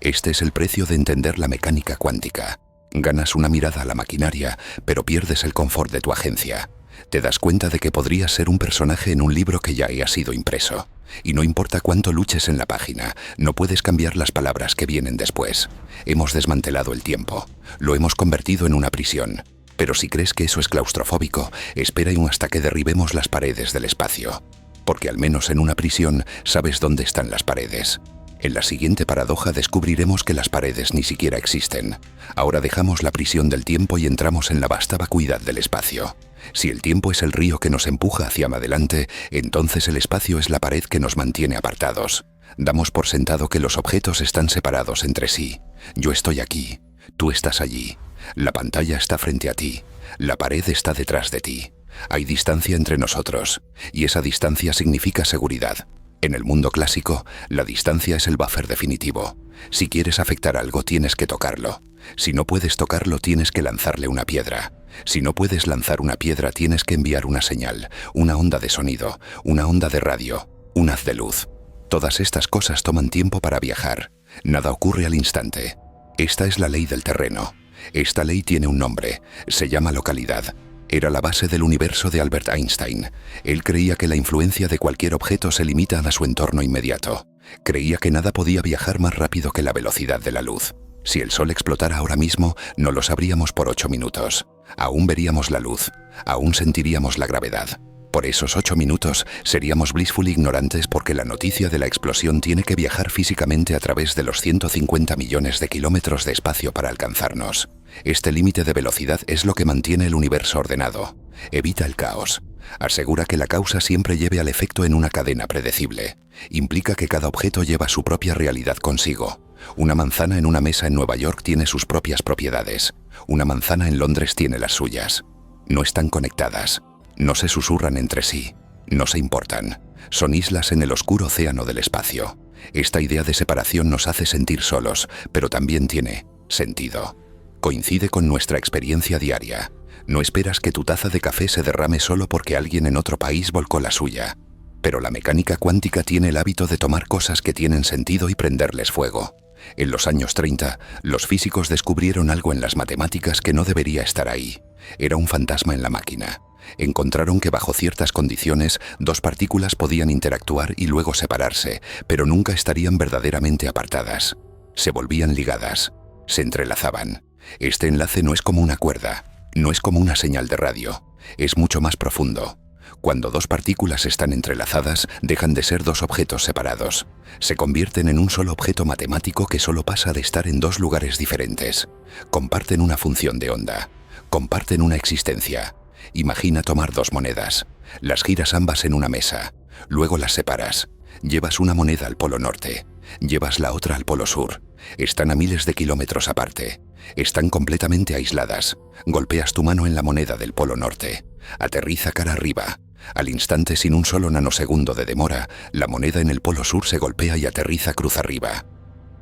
Este es el precio de entender la mecánica cuántica. Ganas una mirada a la maquinaria, pero pierdes el confort de tu agencia. Te das cuenta de que podrías ser un personaje en un libro que ya haya sido impreso. Y no importa cuánto luches en la página, no puedes cambiar las palabras que vienen después. Hemos desmantelado el tiempo. Lo hemos convertido en una prisión. Pero si crees que eso es claustrofóbico, espera hasta que derribemos las paredes del espacio. Porque al menos en una prisión sabes dónde están las paredes. En la siguiente paradoja descubriremos que las paredes ni siquiera existen. Ahora dejamos la prisión del tiempo y entramos en la vasta vacuidad del espacio. Si el tiempo es el río que nos empuja hacia adelante, entonces el espacio es la pared que nos mantiene apartados. Damos por sentado que los objetos están separados entre sí. Yo estoy aquí, tú estás allí. La pantalla está frente a ti, la pared está detrás de ti. Hay distancia entre nosotros, y esa distancia significa seguridad. En el mundo clásico, la distancia es el buffer definitivo. Si quieres afectar algo, tienes que tocarlo. Si no puedes tocarlo, tienes que lanzarle una piedra. Si no puedes lanzar una piedra, tienes que enviar una señal, una onda de sonido, una onda de radio, un haz de luz. Todas estas cosas toman tiempo para viajar. Nada ocurre al instante. Esta es la ley del terreno. Esta ley tiene un nombre. Se llama localidad. Era la base del universo de Albert Einstein. Él creía que la influencia de cualquier objeto se limita a su entorno inmediato. Creía que nada podía viajar más rápido que la velocidad de la luz. Si el sol explotara ahora mismo, no lo sabríamos por 8 minutos. Aún veríamos la luz. Aún sentiríamos la gravedad. Por esos 8 minutos seríamos blissful ignorantes porque la noticia de la explosión tiene que viajar físicamente a través de los 150 millones de kilómetros de espacio para alcanzarnos. Este límite de velocidad es lo que mantiene el universo ordenado. Evita el caos. Asegura que la causa siempre lleve al efecto en una cadena predecible. Implica que cada objeto lleva su propia realidad consigo. Una manzana en una mesa en Nueva York tiene sus propias propiedades. Una manzana en Londres tiene las suyas. No están conectadas. No se susurran entre sí. No se importan. Son islas en el oscuro océano del espacio. Esta idea de separación nos hace sentir solos, pero también tiene sentido. Coincide con nuestra experiencia diaria. No esperas que tu taza de café se derrame solo porque alguien en otro país volcó la suya. Pero la mecánica cuántica tiene el hábito de tomar cosas que tienen sentido y prenderles fuego. En los años 30, los físicos descubrieron algo en las matemáticas que no debería estar ahí. Era un fantasma en la máquina. Encontraron que bajo ciertas condiciones, dos partículas podían interactuar y luego separarse, pero nunca estarían verdaderamente apartadas. Se volvían ligadas. Se entrelazaban. Este enlace no es como una cuerda. No es como una señal de radio. Es mucho más profundo. Cuando dos partículas están entrelazadas, dejan de ser dos objetos separados. Se convierten en un solo objeto matemático que solo pasa de estar en dos lugares diferentes. Comparten una función de onda. Comparten una existencia. Imagina tomar dos monedas. Las giras ambas en una mesa. Luego las separas. Llevas una moneda al polo norte. Llevas la otra al polo sur. Están a miles de kilómetros aparte. Están completamente aisladas. Golpeas tu mano en la moneda del polo norte. Aterriza cara arriba. Al instante, sin un solo nanosegundo de demora, la moneda en el polo sur se golpea y aterriza cruz arriba.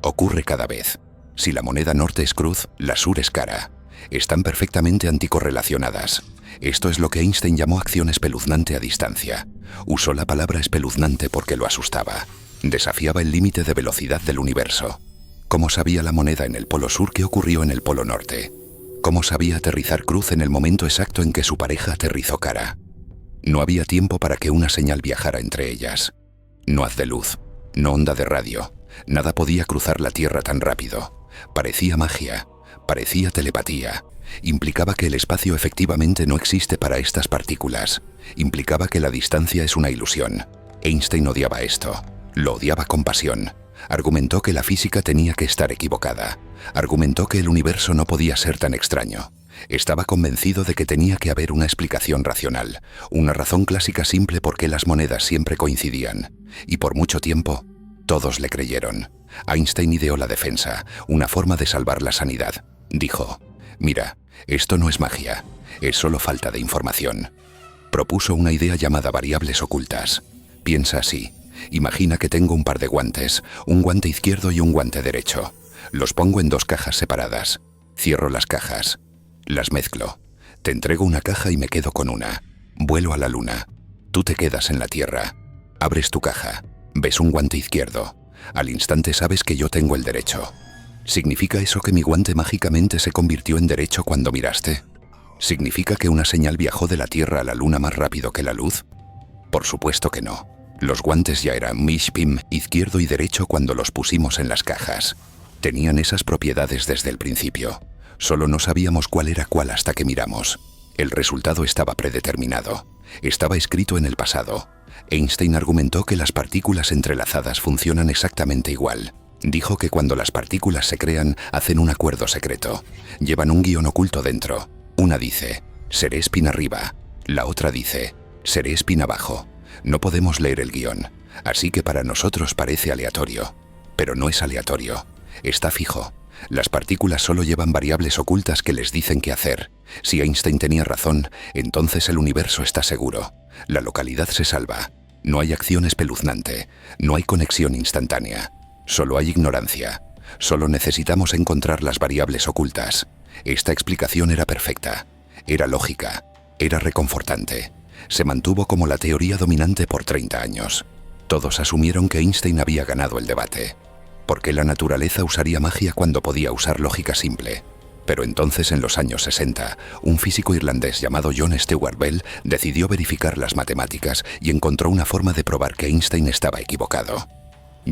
Ocurre cada vez. Si la moneda norte es cruz, la sur es cara. Están perfectamente anticorrelacionadas. Esto es lo que Einstein llamó acción espeluznante a distancia. Usó la palabra espeluznante porque lo asustaba. Desafiaba el límite de velocidad del universo. ¿Cómo sabía la moneda en el polo sur qué ocurrió en el polo norte? ¿Cómo sabía aterrizar cruz en el momento exacto en que su pareja aterrizó cara? No había tiempo para que una señal viajara entre ellas. No haz de luz, no onda de radio. Nada podía cruzar la Tierra tan rápido. Parecía magia, parecía telepatía. Implicaba que el espacio efectivamente no existe para estas partículas. Implicaba que la distancia es una ilusión. Einstein odiaba esto. Lo odiaba con pasión. Argumentó que la física tenía que estar equivocada. Argumentó que el universo no podía ser tan extraño. Estaba convencido de que tenía que haber una explicación racional, una razón clásica simple por qué las monedas siempre coincidían. Y por mucho tiempo, todos le creyeron. Einstein ideó la defensa, una forma de salvar la sanidad. Dijo: «Mira, esto no es magia, es solo falta de información». Propuso una idea llamada variables ocultas. Piensa así. Imagina que tengo un par de guantes, un guante izquierdo y un guante derecho. Los pongo en dos cajas separadas. Cierro las cajas. Las mezclo. Te entrego una caja y me quedo con una. Vuelo a la luna. Tú te quedas en la Tierra. Abres tu caja. Ves un guante izquierdo. Al instante sabes que yo tengo el derecho. ¿Significa eso que mi guante mágicamente se convirtió en derecho cuando miraste? ¿Significa que una señal viajó de la Tierra a la luna más rápido que la luz? Por supuesto que no. Los guantes ya eran mishpim, izquierdo y derecho cuando los pusimos en las cajas. Tenían esas propiedades desde el principio. Solo no sabíamos cuál era cuál hasta que miramos. El resultado estaba predeterminado. Estaba escrito en el pasado. Einstein argumentó que las partículas entrelazadas funcionan exactamente igual. Dijo que cuando las partículas se crean, hacen un acuerdo secreto. Llevan un guión oculto dentro. Una dice: seré spin arriba. La otra dice: seré spin abajo. No podemos leer el guión, así que para nosotros parece aleatorio. Pero no es aleatorio. Está fijo. Las partículas solo llevan variables ocultas que les dicen qué hacer. Si Einstein tenía razón, entonces el universo está seguro. La localidad se salva. No hay acción espeluznante. No hay conexión instantánea. Solo hay ignorancia. Solo necesitamos encontrar las variables ocultas. Esta explicación era perfecta. Era lógica. Era reconfortante. Se mantuvo como la teoría dominante por 30 años. Todos asumieron que Einstein había ganado el debate. ¿Por qué la naturaleza usaría magia cuando podía usar lógica simple? Pero entonces, en los años 60, un físico irlandés llamado John Stuart Bell decidió verificar las matemáticas y encontró una forma de probar que Einstein estaba equivocado.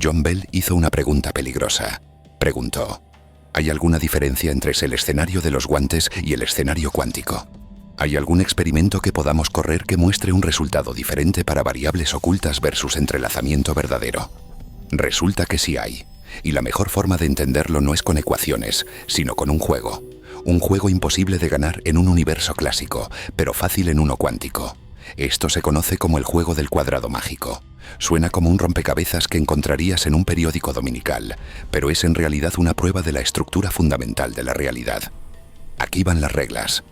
John Bell hizo una pregunta peligrosa. Preguntó: ¿hay alguna diferencia entre el escenario de los guantes y el escenario cuántico? ¿Hay algún experimento que podamos correr que muestre un resultado diferente para variables ocultas versus entrelazamiento verdadero? Resulta que sí hay. Y la mejor forma de entenderlo no es con ecuaciones, sino con un juego. Un juego imposible de ganar en un universo clásico, pero fácil en uno cuántico. Esto se conoce como el juego del cuadrado mágico. Suena como un rompecabezas que encontrarías en un periódico dominical, pero es en realidad una prueba de la estructura fundamental de la realidad. Aquí van las reglas.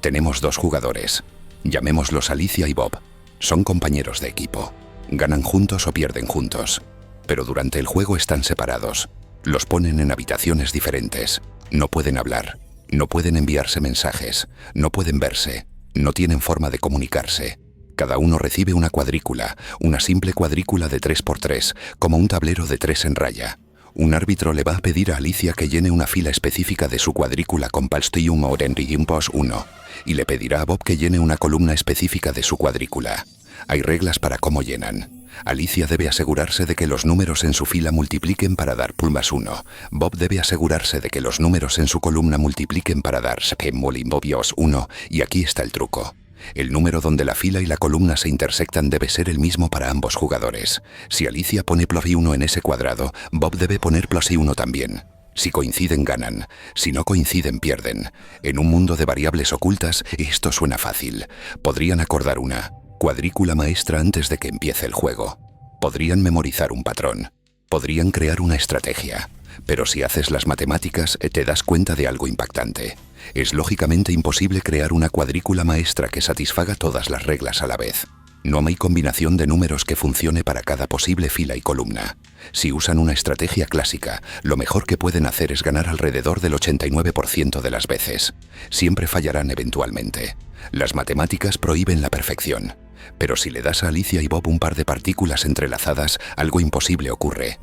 Tenemos dos jugadores. Llamémoslos Alicia y Bob. Son compañeros de equipo. Ganan juntos o pierden juntos. Pero durante el juego están separados. Los ponen en habitaciones diferentes. No pueden hablar. No pueden enviarse mensajes. No pueden verse. No tienen forma de comunicarse. Cada uno recibe una cuadrícula, una simple cuadrícula de 3×3, como un tablero de 3 en raya. Un árbitro le va a pedir a Alicia que llene una fila específica de su cuadrícula con palstium o enrigimpos 1, y le pedirá a Bob que llene una columna específica de su cuadrícula. Hay reglas para cómo llenan. Alicia debe asegurarse de que los números en su fila multipliquen para dar +1. Bob debe asegurarse de que los números en su columna multipliquen para dar +1, y aquí está el truco. El número donde la fila y la columna se intersectan debe ser el mismo para ambos jugadores. Si Alicia pone +1 en ese cuadrado, Bob debe poner +1 también. Si coinciden, ganan. Si no coinciden, pierden. En un mundo de variables ocultas, esto suena fácil. Podrían acordar una cuadrícula maestra antes de que empiece el juego. Podrían memorizar un patrón. Podrían crear una estrategia, pero si haces las matemáticas te das cuenta de algo impactante. Es lógicamente imposible crear una cuadrícula maestra que satisfaga todas las reglas a la vez. No hay combinación de números que funcione para cada posible fila y columna. Si usan una estrategia clásica, lo mejor que pueden hacer es ganar alrededor del 89% de las veces. Siempre fallarán eventualmente. Las matemáticas prohíben la perfección. Pero si le das a Alicia y Bob un par de partículas entrelazadas, algo imposible ocurre.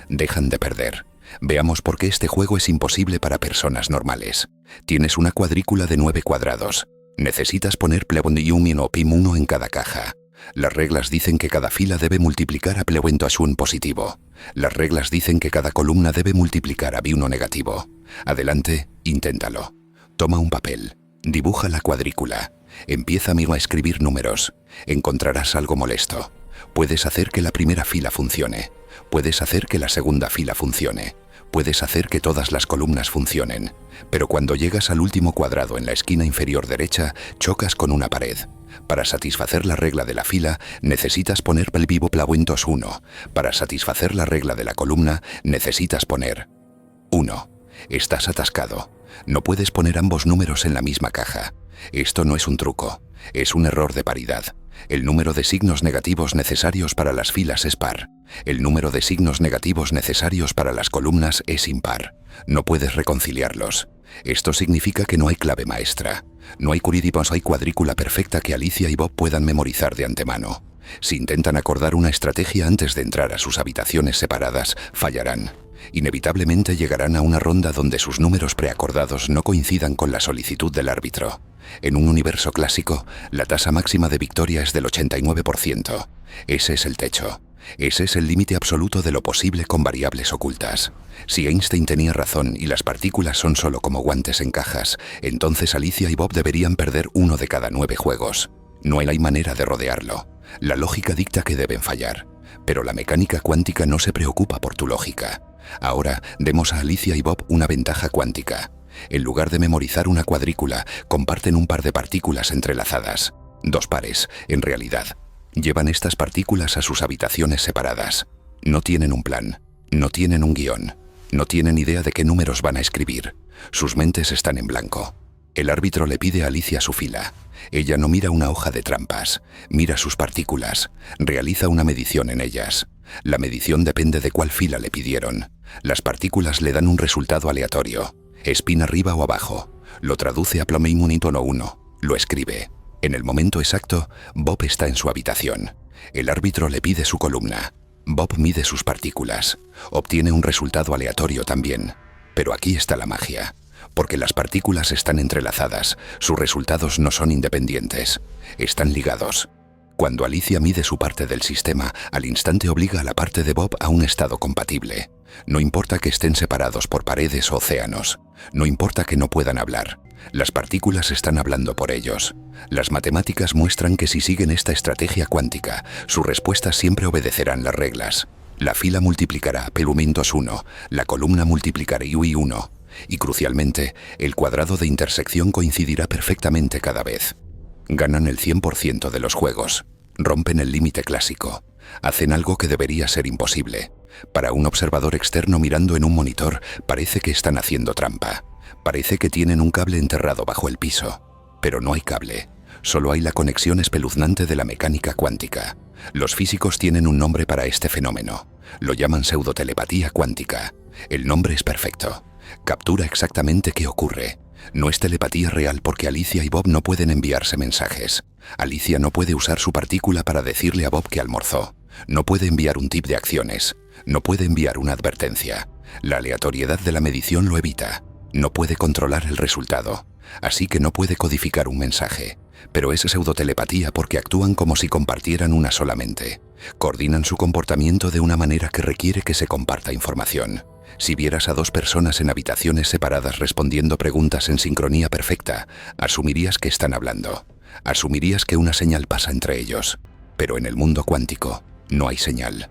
Dejan de perder. Veamos por qué este juego es imposible para personas normales. Tienes una cuadrícula de 9 cuadrados. Necesitas poner plebondium o pim 1 en cada caja. Las reglas dicen que cada fila debe multiplicar a plebontoasun positivo. Las reglas dicen que cada columna debe multiplicar a bi1 negativo. Adelante, inténtalo. Toma un papel. Dibuja la cuadrícula. Empieza a escribir números. Encontrarás algo molesto. Puedes hacer que la primera fila funcione. Puedes hacer que la segunda fila funcione. Puedes hacer que todas las columnas funcionen. Pero cuando llegas al último cuadrado en la esquina inferior derecha, chocas con una pared. Para satisfacer la regla de la fila, necesitas poner pel vivo plavuentos 1. Para satisfacer la regla de la columna, necesitas poner 1. Estás atascado. No puedes poner ambos números en la misma caja. Esto no es un truco, es un error de paridad. El número de signos negativos necesarios para las filas es par. El número de signos negativos necesarios para las columnas es impar. No puedes reconciliarlos. Esto significa que no hay clave maestra. No hay curidipos, hay cuadrícula perfecta que Alicia y Bob puedan memorizar de antemano. Si intentan acordar una estrategia antes de entrar a sus habitaciones separadas, fallarán. Inevitablemente llegarán a una ronda donde sus números preacordados no coincidan con la solicitud del árbitro. En un universo clásico, la tasa máxima de victoria es del 89%. Ese es el techo. Ese es el límite absoluto de lo posible con variables ocultas. Si Einstein tenía razón y las partículas son solo como guantes en cajas, entonces Alicia y Bob deberían perder 1 de cada 9 juegos. No hay manera de rodearlo. La lógica dicta que deben fallar. Pero la mecánica cuántica no se preocupa por tu lógica. Ahora, demos a Alicia y Bob una ventaja cuántica. En lugar de memorizar una cuadrícula, comparten un par de partículas entrelazadas. 2 pares, en realidad. Llevan estas partículas a sus habitaciones separadas. No tienen un plan, no tienen un guión, no tienen idea de qué números van a escribir. Sus mentes están en blanco. El árbitro le pide a Alicia su fila. Ella no mira una hoja de trampas, mira sus partículas, realiza una medición en ellas. La medición depende de cuál fila le pidieron. Las partículas le dan un resultado aleatorio. Spin arriba o abajo. Lo traduce a Plomein unítono 1. Lo escribe. En el momento exacto, Bob está en su habitación. El árbitro le pide su columna. Bob mide sus partículas. Obtiene un resultado aleatorio también. Pero aquí está la magia. Porque las partículas están entrelazadas, sus resultados no son independientes. Están ligados. Cuando Alicia mide su parte del sistema, al instante obliga a la parte de Bob a un estado compatible. No importa que estén separados por paredes o océanos. No importa que no puedan hablar. Las partículas están hablando por ellos. Las matemáticas muestran que si siguen esta estrategia cuántica, sus respuestas siempre obedecerán las reglas. La fila multiplicará pelumentos 1, la columna multiplicará UI 1. Y crucialmente, el cuadrado de intersección coincidirá perfectamente cada vez. Ganan el 100% de los juegos. Rompen el límite clásico. Hacen algo que debería ser imposible. Para un observador externo mirando en un monitor, parece que están haciendo trampa. Parece que tienen un cable enterrado bajo el piso. Pero no hay cable. Solo hay la conexión espeluznante de la mecánica cuántica. Los físicos tienen un nombre para este fenómeno. Lo llaman pseudotelepatía cuántica. El nombre es perfecto. Captura exactamente qué ocurre. No es telepatía real porque Alicia y Bob no pueden enviarse mensajes. Alicia no puede usar su partícula para decirle a Bob que almorzó. No puede enviar un tip de acciones. No puede enviar una advertencia. La aleatoriedad de la medición lo evita. No puede controlar el resultado. Así que no puede codificar un mensaje. Pero es pseudotelepatía porque actúan como si compartieran una sola mente. Coordinan su comportamiento de una manera que requiere que se comparta información. Si vieras a 2 personas en habitaciones separadas respondiendo preguntas en sincronía perfecta, asumirías que están hablando. Asumirías que una señal pasa entre ellos. Pero en el mundo cuántico, no hay señal.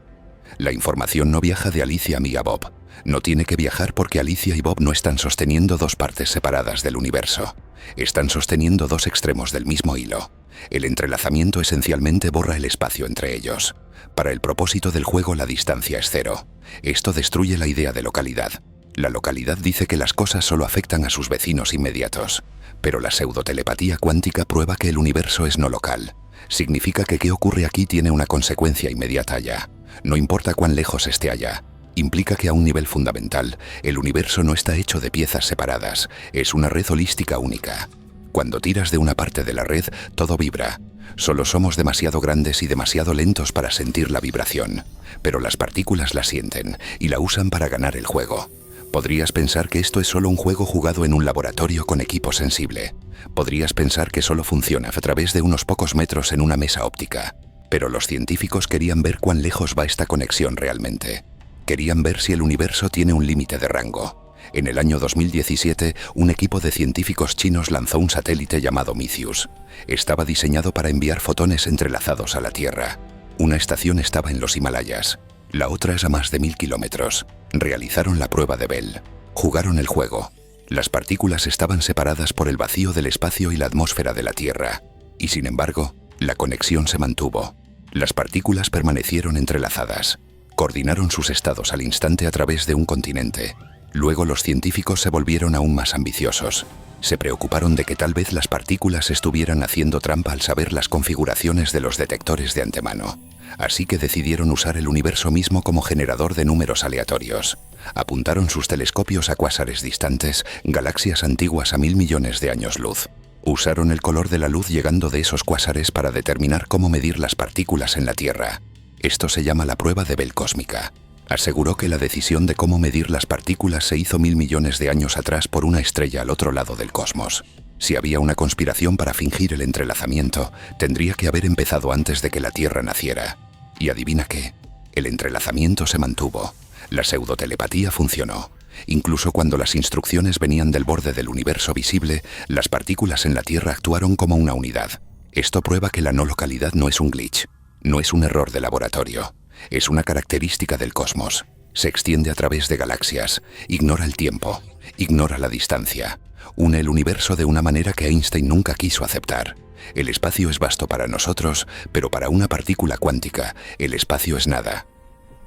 La información no viaja de Alicia a Bob. No tiene que viajar porque Alicia y Bob no están sosteniendo dos partes separadas del universo. Están sosteniendo dos extremos del mismo hilo. El entrelazamiento esencialmente borra el espacio entre ellos. Para el propósito del juego la distancia es cero. Esto destruye la idea de localidad. La localidad dice que las cosas solo afectan a sus vecinos inmediatos. Pero la pseudotelepatía cuántica prueba que el universo es no local. Significa que qué ocurre aquí tiene una consecuencia inmediata allá. No importa cuán lejos esté allá. Implica que a un nivel fundamental, el universo no está hecho de piezas separadas, es una red holística única. Cuando tiras de una parte de la red, todo vibra. Solo somos demasiado grandes y demasiado lentos para sentir la vibración. Pero las partículas la sienten y la usan para ganar el juego. Podrías pensar que esto es solo un juego jugado en un laboratorio con equipo sensible. Podrías pensar que solo funciona a través de unos pocos metros en una mesa óptica. Pero los científicos querían ver cuán lejos va esta conexión realmente. Querían ver si el universo tiene un límite de rango. En el año 2017, un equipo de científicos chinos lanzó un satélite llamado Micius. Estaba diseñado para enviar fotones entrelazados a la Tierra. Una estación estaba en los Himalayas. La otra es a más de 1000 kilómetros. Realizaron la prueba de Bell. Jugaron el juego. Las partículas estaban separadas por el vacío del espacio y la atmósfera de la Tierra. Y sin embargo, la conexión se mantuvo. Las partículas permanecieron entrelazadas. Coordinaron sus estados al instante a través de un continente. Luego los científicos se volvieron aún más ambiciosos. Se preocuparon de que tal vez las partículas estuvieran haciendo trampa al saber las configuraciones de los detectores de antemano. Así que decidieron usar el universo mismo como generador de números aleatorios. Apuntaron sus telescopios a cuásares distantes, galaxias antiguas a 1000 millones de años luz. Usaron el color de la luz llegando de esos cuásares para determinar cómo medir las partículas en la Tierra. Esto se llama la prueba de Bell cósmica. Aseguró que la decisión de cómo medir las partículas se hizo 1000 millones de años atrás por una estrella al otro lado del cosmos. Si había una conspiración para fingir el entrelazamiento, tendría que haber empezado antes de que la Tierra naciera. Y adivina qué, el entrelazamiento se mantuvo. La pseudotelepatía funcionó. Incluso cuando las instrucciones venían del borde del universo visible, las partículas en la Tierra actuaron como una unidad. Esto prueba que la no localidad no es un glitch. No es un error de laboratorio, es una característica del cosmos. Se extiende a través de galaxias, ignora el tiempo, ignora la distancia, une el universo de una manera que Einstein nunca quiso aceptar. El espacio es vasto para nosotros, pero para una partícula cuántica, el espacio es nada.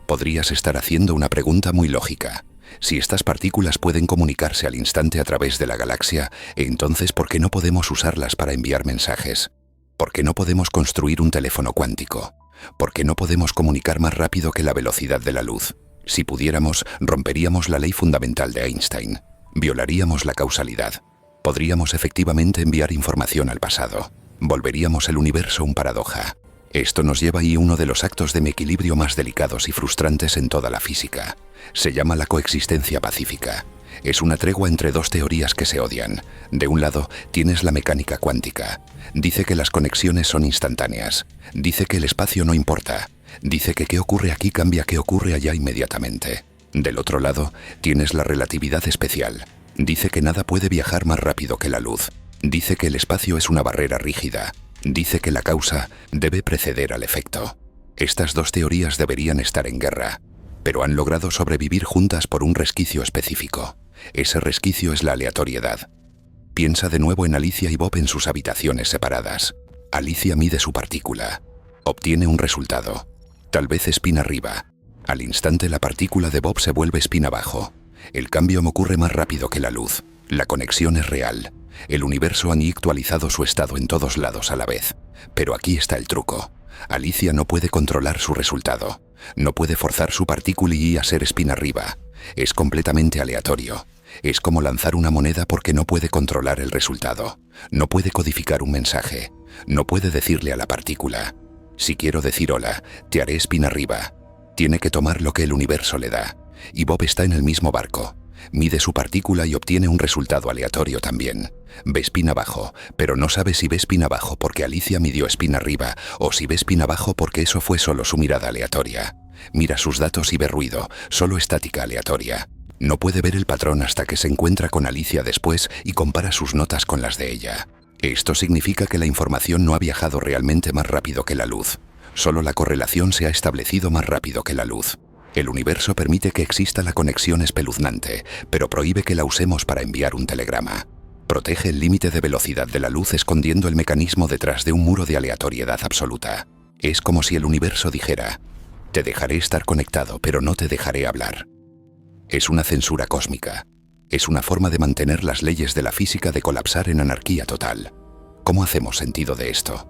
Podrías estar haciendo una pregunta muy lógica. Si estas partículas pueden comunicarse al instante a través de la galaxia, entonces ¿por qué no podemos usarlas para enviar mensajes? ¿Por qué no podemos construir un teléfono cuántico? ¿Por qué no podemos comunicar más rápido que la velocidad de la luz? Si pudiéramos, romperíamos la ley fundamental de Einstein. Violaríamos la causalidad. Podríamos efectivamente enviar información al pasado. Volveríamos el universo una paradoja. Esto nos lleva a uno de los actos de mi equilibrio más delicados y frustrantes en toda la física. Se llama la coexistencia pacífica. Es una tregua entre dos teorías que se odian. De un lado, tienes la mecánica cuántica. Dice que las conexiones son instantáneas. Dice que el espacio no importa. Dice que qué ocurre aquí cambia qué ocurre allá inmediatamente. Del otro lado, tienes la relatividad especial. Dice que nada puede viajar más rápido que la luz. Dice que el espacio es una barrera rígida. Dice que la causa debe preceder al efecto. Estas dos teorías deberían estar en guerra, pero han logrado sobrevivir juntas por un resquicio específico. Ese resquicio es la aleatoriedad. Piensa de nuevo en Alicia y Bob en sus habitaciones separadas. Alicia mide su partícula. Obtiene un resultado. Tal vez espina arriba. Al instante la partícula de Bob se vuelve espina abajo. El cambio ocurre más rápido que la luz. La conexión es real. El universo ha actualizado su estado en todos lados a la vez. Pero aquí está el truco. Alicia no puede controlar su resultado. No puede forzar su partícula y a ser espina arriba. Es completamente aleatorio. Es como lanzar una moneda porque no puede controlar el resultado. No puede codificar un mensaje. No puede decirle a la partícula: si quiero decir hola, te haré espina arriba. Tiene que tomar lo que el universo le da. Y Bob está en el mismo barco. Mide su partícula y obtiene un resultado aleatorio también. Ve espina abajo, pero no sabe si ve espina abajo porque Alicia midió espina arriba o si ve espina abajo porque eso fue solo su mirada aleatoria. Mira sus datos y ve ruido, solo estática aleatoria. No puede ver el patrón hasta que se encuentra con Alicia después y compara sus notas con las de ella. Esto significa que la información no ha viajado realmente más rápido que la luz. Solo la correlación se ha establecido más rápido que la luz. El universo permite que exista la conexión espeluznante, pero prohíbe que la usemos para enviar un telegrama. Protege el límite de velocidad de la luz escondiendo el mecanismo detrás de un muro de aleatoriedad absoluta. Es como si el universo dijera: te dejaré estar conectado, pero no te dejaré hablar. Es una censura cósmica. Es una forma de mantener las leyes de la física de colapsar en anarquía total. ¿Cómo hacemos sentido de esto?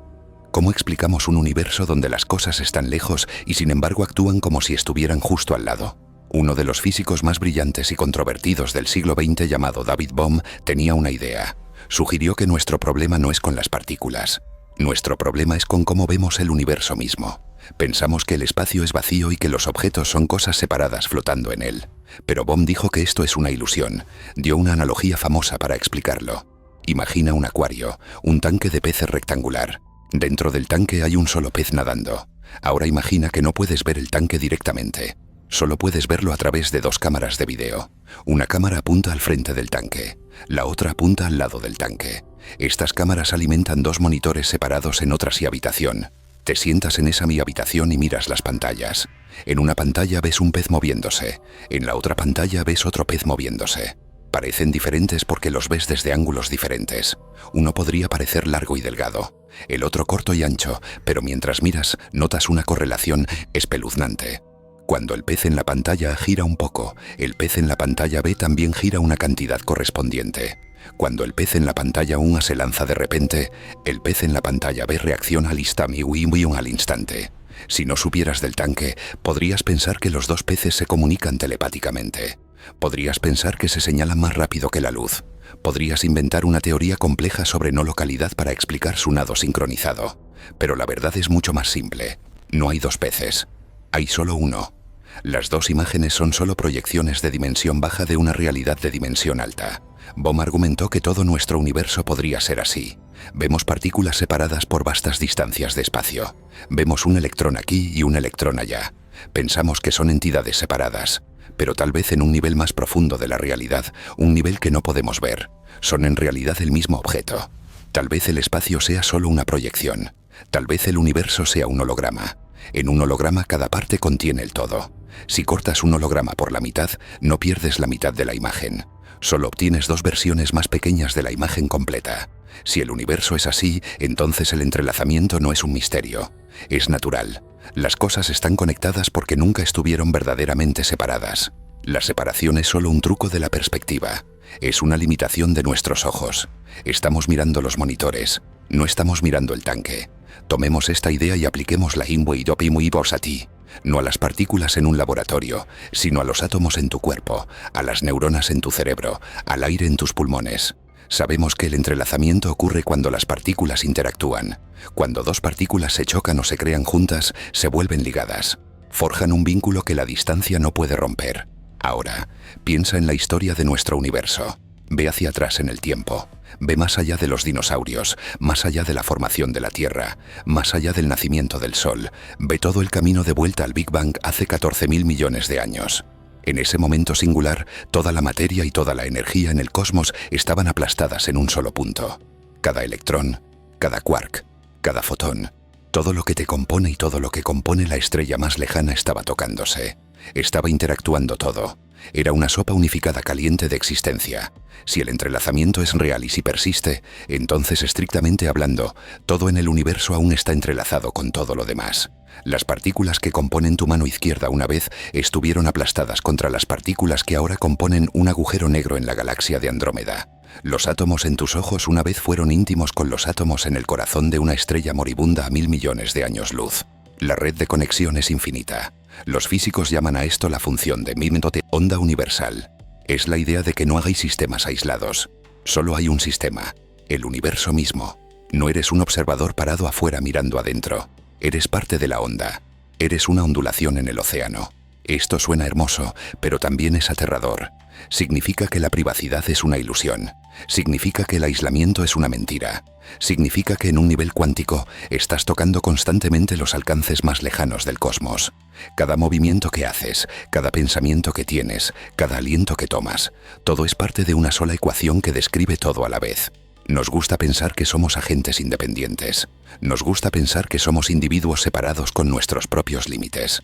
¿Cómo explicamos un universo donde las cosas están lejos y sin embargo actúan como si estuvieran justo al lado? Uno de los físicos más brillantes y controvertidos del siglo XX, llamado David Bohm, tenía una idea. Sugirió que nuestro problema no es con las partículas. Nuestro problema es con cómo vemos el universo mismo. Pensamos que el espacio es vacío y que los objetos son cosas separadas flotando en él. Pero Bohm dijo que esto es una ilusión. Dio una analogía famosa para explicarlo. Imagina un acuario, un tanque de peces rectangular. Dentro del tanque hay un solo pez nadando. Ahora imagina que no puedes ver el tanque directamente. Solo puedes verlo a través de dos cámaras de video. Una cámara apunta al frente del tanque, la otra apunta al lado del tanque. Estas cámaras alimentan dos monitores separados en otra habitación. Te sientas en esa mi habitación y miras las pantallas. En una pantalla ves un pez moviéndose, en la otra pantalla ves otro pez moviéndose. Parecen diferentes porque los ves desde ángulos diferentes. Uno podría parecer largo y delgado, el otro corto y ancho, pero mientras miras notas una correlación espeluznante. Cuando el pez en la pantalla gira un poco, el pez en la pantalla B también gira una cantidad correspondiente. Cuando el pez en la pantalla 1 se lanza de repente, el pez en la pantalla B reacciona al instante. Si no supieras del tanque, podrías pensar que los dos peces se comunican telepáticamente. Podrías pensar que se señalan más rápido que la luz. Podrías inventar una teoría compleja sobre no localidad para explicar su nado sincronizado. Pero la verdad es mucho más simple. No hay dos peces. Hay solo uno. Las dos imágenes son solo proyecciones de dimensión baja de una realidad de dimensión alta. Bohm argumentó que todo nuestro universo podría ser así. Vemos partículas separadas por vastas distancias de espacio. Vemos un electrón aquí y un electrón allá. Pensamos que son entidades separadas, pero tal vez en un nivel más profundo de la realidad, un nivel que no podemos ver. Son en realidad el mismo objeto. Tal vez el espacio sea solo una proyección. Tal vez el universo sea un holograma. En un holograma cada parte contiene el todo. Si cortas un holograma por la mitad, no pierdes la mitad de la imagen. Solo obtienes dos versiones más pequeñas de la imagen completa. Si el universo es así, entonces el entrelazamiento no es un misterio. Es natural. Las cosas están conectadas porque nunca estuvieron verdaderamente separadas. La separación es solo un truco de la perspectiva. Es una limitación de nuestros ojos. Estamos mirando los monitores. No estamos mirando el tanque. Tomemos esta idea y apliquémosla a ti. No a las partículas en un laboratorio, sino a los átomos en tu cuerpo, a las neuronas en tu cerebro, al aire en tus pulmones. Sabemos que el entrelazamiento ocurre cuando las partículas interactúan. Cuando dos partículas se chocan o se crean juntas, se vuelven ligadas. Forjan un vínculo que la distancia no puede romper. Ahora, piensa en la historia de nuestro universo. Ve hacia atrás en el tiempo. Ve más allá de los dinosaurios, más allá de la formación de la Tierra, más allá del nacimiento del Sol. Ve todo el camino de vuelta al Big Bang hace 14.000 millones de años. En ese momento singular, toda la materia y toda la energía en el cosmos estaban aplastadas en un solo punto. Cada electrón, cada quark, cada fotón, todo lo que te compone y todo lo que compone la estrella más lejana estaba tocándose. Estaba interactuando todo. Era una sopa unificada caliente de existencia. Si el entrelazamiento es real y si persiste, entonces estrictamente hablando, todo en el universo aún está entrelazado con todo lo demás. Las partículas que componen tu mano izquierda una vez estuvieron aplastadas contra las partículas que ahora componen un agujero negro en la galaxia de Andrómeda. Los átomos en tus ojos una vez fueron íntimos con los átomos en el corazón de una estrella moribunda a 1.000 millones de años luz. La red de conexión es infinita. Los físicos llaman a esto la función de onda universal. Es la idea de que no hay sistemas aislados. Solo hay un sistema, el universo mismo. No eres un observador parado afuera mirando adentro. Eres parte de la onda. Eres una ondulación en el océano. Esto suena hermoso, pero también es aterrador. Significa que la privacidad es una ilusión. Significa que el aislamiento es una mentira. Significa que en un nivel cuántico estás tocando constantemente los alcances más lejanos del cosmos. Cada movimiento que haces, cada pensamiento que tienes, cada aliento que tomas, todo es parte de una sola ecuación que describe todo a la vez. Nos gusta pensar que somos agentes independientes. Nos gusta pensar que somos individuos separados con nuestros propios límites.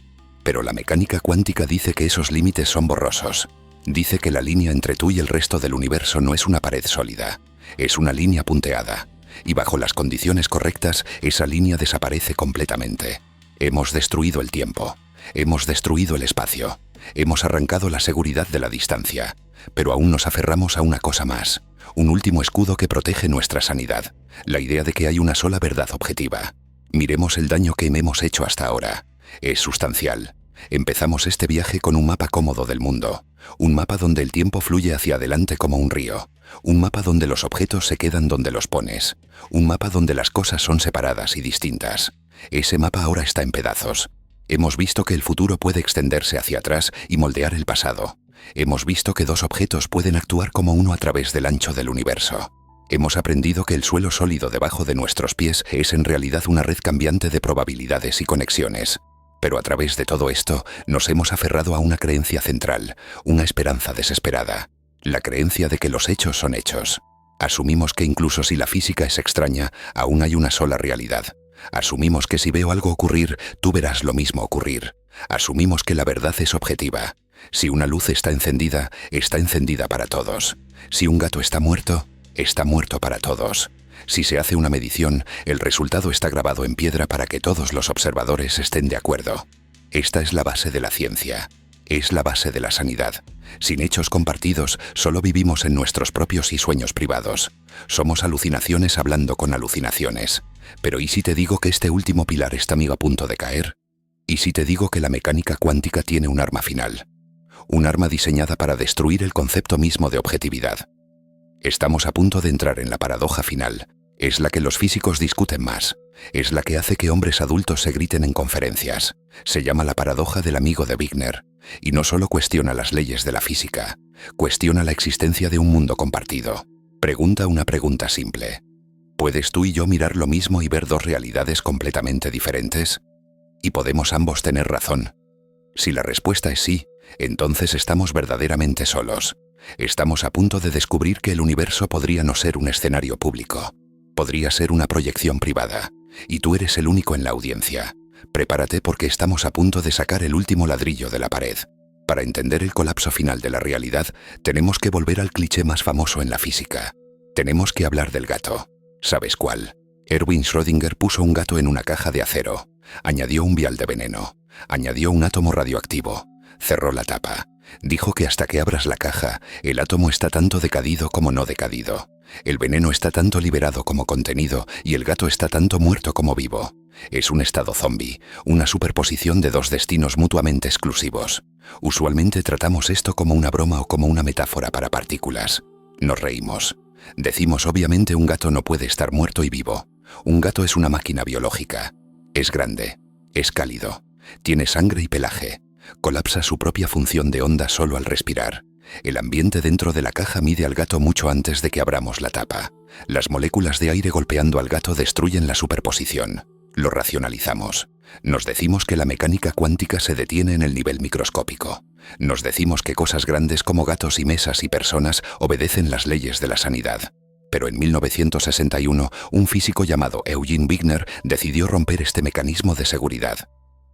Pero la mecánica cuántica dice que esos límites son borrosos. Dice que la línea entre tú y el resto del universo no es una pared sólida, es una línea punteada. Y bajo las condiciones correctas, esa línea desaparece completamente. Hemos destruido el tiempo, hemos destruido el espacio, hemos arrancado la seguridad de la distancia, pero aún nos aferramos a una cosa más, un último escudo que protege nuestra sanidad, la idea de que hay una sola verdad objetiva. Miremos el daño que hemos hecho hasta ahora. Es sustancial. Empezamos este viaje con un mapa cómodo del mundo, un mapa donde el tiempo fluye hacia adelante como un río, un mapa donde los objetos se quedan donde los pones, un mapa donde las cosas son separadas y distintas. Ese mapa ahora está en pedazos. Hemos visto que el futuro puede extenderse hacia atrás y moldear el pasado. Hemos visto que dos objetos pueden actuar como uno a través del ancho del universo. Hemos aprendido que el suelo sólido debajo de nuestros pies es en realidad una red cambiante de probabilidades y conexiones. Pero a través de todo esto, nos hemos aferrado a una creencia central, una esperanza desesperada. La creencia de que los hechos son hechos. Asumimos que incluso si la física es extraña, aún hay una sola realidad. Asumimos que si veo algo ocurrir, tú verás lo mismo ocurrir. Asumimos que la verdad es objetiva. Si una luz está encendida para todos. Si un gato está muerto para todos. Si se hace una medición, el resultado está grabado en piedra para que todos los observadores estén de acuerdo. Esta es la base de la ciencia. Es la base de la sanidad. Sin hechos compartidos, solo vivimos en nuestros propios y sueños privados. Somos alucinaciones hablando con alucinaciones. Pero ¿y si te digo que este último pilar está a punto de caer? ¿Y si te digo que la mecánica cuántica tiene un arma final? Un arma diseñada para destruir el concepto mismo de objetividad. Estamos a punto de entrar en la paradoja final. Es la que los físicos discuten más. Es la que hace que hombres adultos se griten en conferencias. Se llama la paradoja del amigo de Wigner. Y no solo cuestiona las leyes de la física, cuestiona la existencia de un mundo compartido. Pregunta una pregunta simple. ¿Puedes tú y yo mirar lo mismo y ver dos realidades completamente diferentes? ¿Y podemos ambos tener razón? Si la respuesta es sí, entonces estamos verdaderamente solos. Estamos a punto de descubrir que el universo podría no ser un escenario público. Podría ser una proyección privada. Y tú eres el único en la audiencia. Prepárate porque estamos a punto de sacar el último ladrillo de la pared. Para entender el colapso final de la realidad, tenemos que volver al cliché más famoso en la física. Tenemos que hablar del gato. ¿Sabes cuál? Erwin Schrödinger puso un gato en una caja de acero. Añadió un vial de veneno. Añadió un átomo radioactivo. Cerró la tapa. Dijo que hasta que abras la caja, el átomo está tanto decadido como no decadido. El veneno está tanto liberado como contenido y el gato está tanto muerto como vivo. Es un estado zombie, una superposición de dos destinos mutuamente exclusivos. Usualmente tratamos esto como una broma o como una metáfora para partículas. Nos reímos. Decimos obviamente un gato no puede estar muerto y vivo. Un gato es una máquina biológica. Es grande, es cálido, tiene sangre y pelaje. Colapsa su propia función de onda solo al respirar. El ambiente dentro de la caja mide al gato mucho antes de que abramos la tapa. Las moléculas de aire golpeando al gato destruyen la superposición. Lo racionalizamos. Nos decimos que la mecánica cuántica se detiene en el nivel microscópico. Nos decimos que cosas grandes como gatos y mesas y personas obedecen las leyes de la sanidad. Pero en 1961, un físico llamado Eugene Wigner decidió romper este mecanismo de seguridad.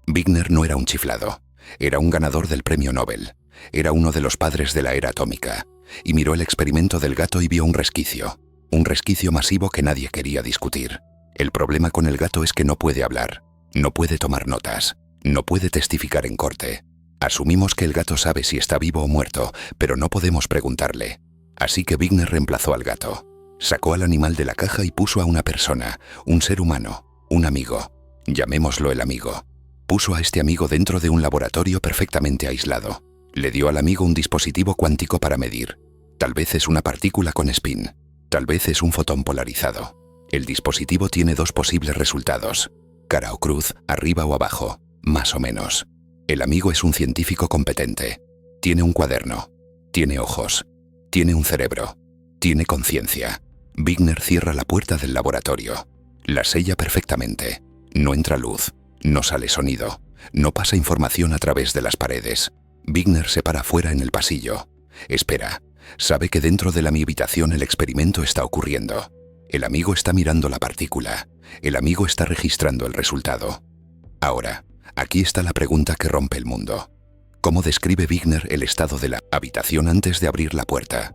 Wigner no era un chiflado. Era un ganador del premio Nobel. Era uno de los padres de la era atómica. Y miró el experimento del gato y vio un resquicio masivo que nadie quería discutir. El problema con el gato es que no puede hablar, no puede tomar notas, no puede testificar en corte. Asumimos que el gato sabe si está vivo o muerto, pero no podemos preguntarle. Así que Wigner reemplazó al gato. Sacó al animal de la caja y puso a una persona, un ser humano, un amigo. Llamémoslo el amigo. Puso a este amigo dentro de un laboratorio perfectamente aislado. Le dio al amigo un dispositivo cuántico para medir. Tal vez es una partícula con spin. Tal vez es un fotón polarizado. El dispositivo tiene dos posibles resultados. Cara o cruz, arriba o abajo, más o menos. El amigo es un científico competente. Tiene un cuaderno. Tiene ojos. Tiene un cerebro. Tiene conciencia. Wigner cierra la puerta del laboratorio. La sella perfectamente. No entra luz. No sale sonido. No pasa información a través de las paredes. Wigner se para fuera en el pasillo. Espera. Sabe que dentro de mi habitación el experimento está ocurriendo. El amigo está mirando la partícula. El amigo está registrando el resultado. Ahora, Aquí está la pregunta que rompe el mundo. ¿Cómo describe Wigner el estado de la habitación antes de abrir la puerta?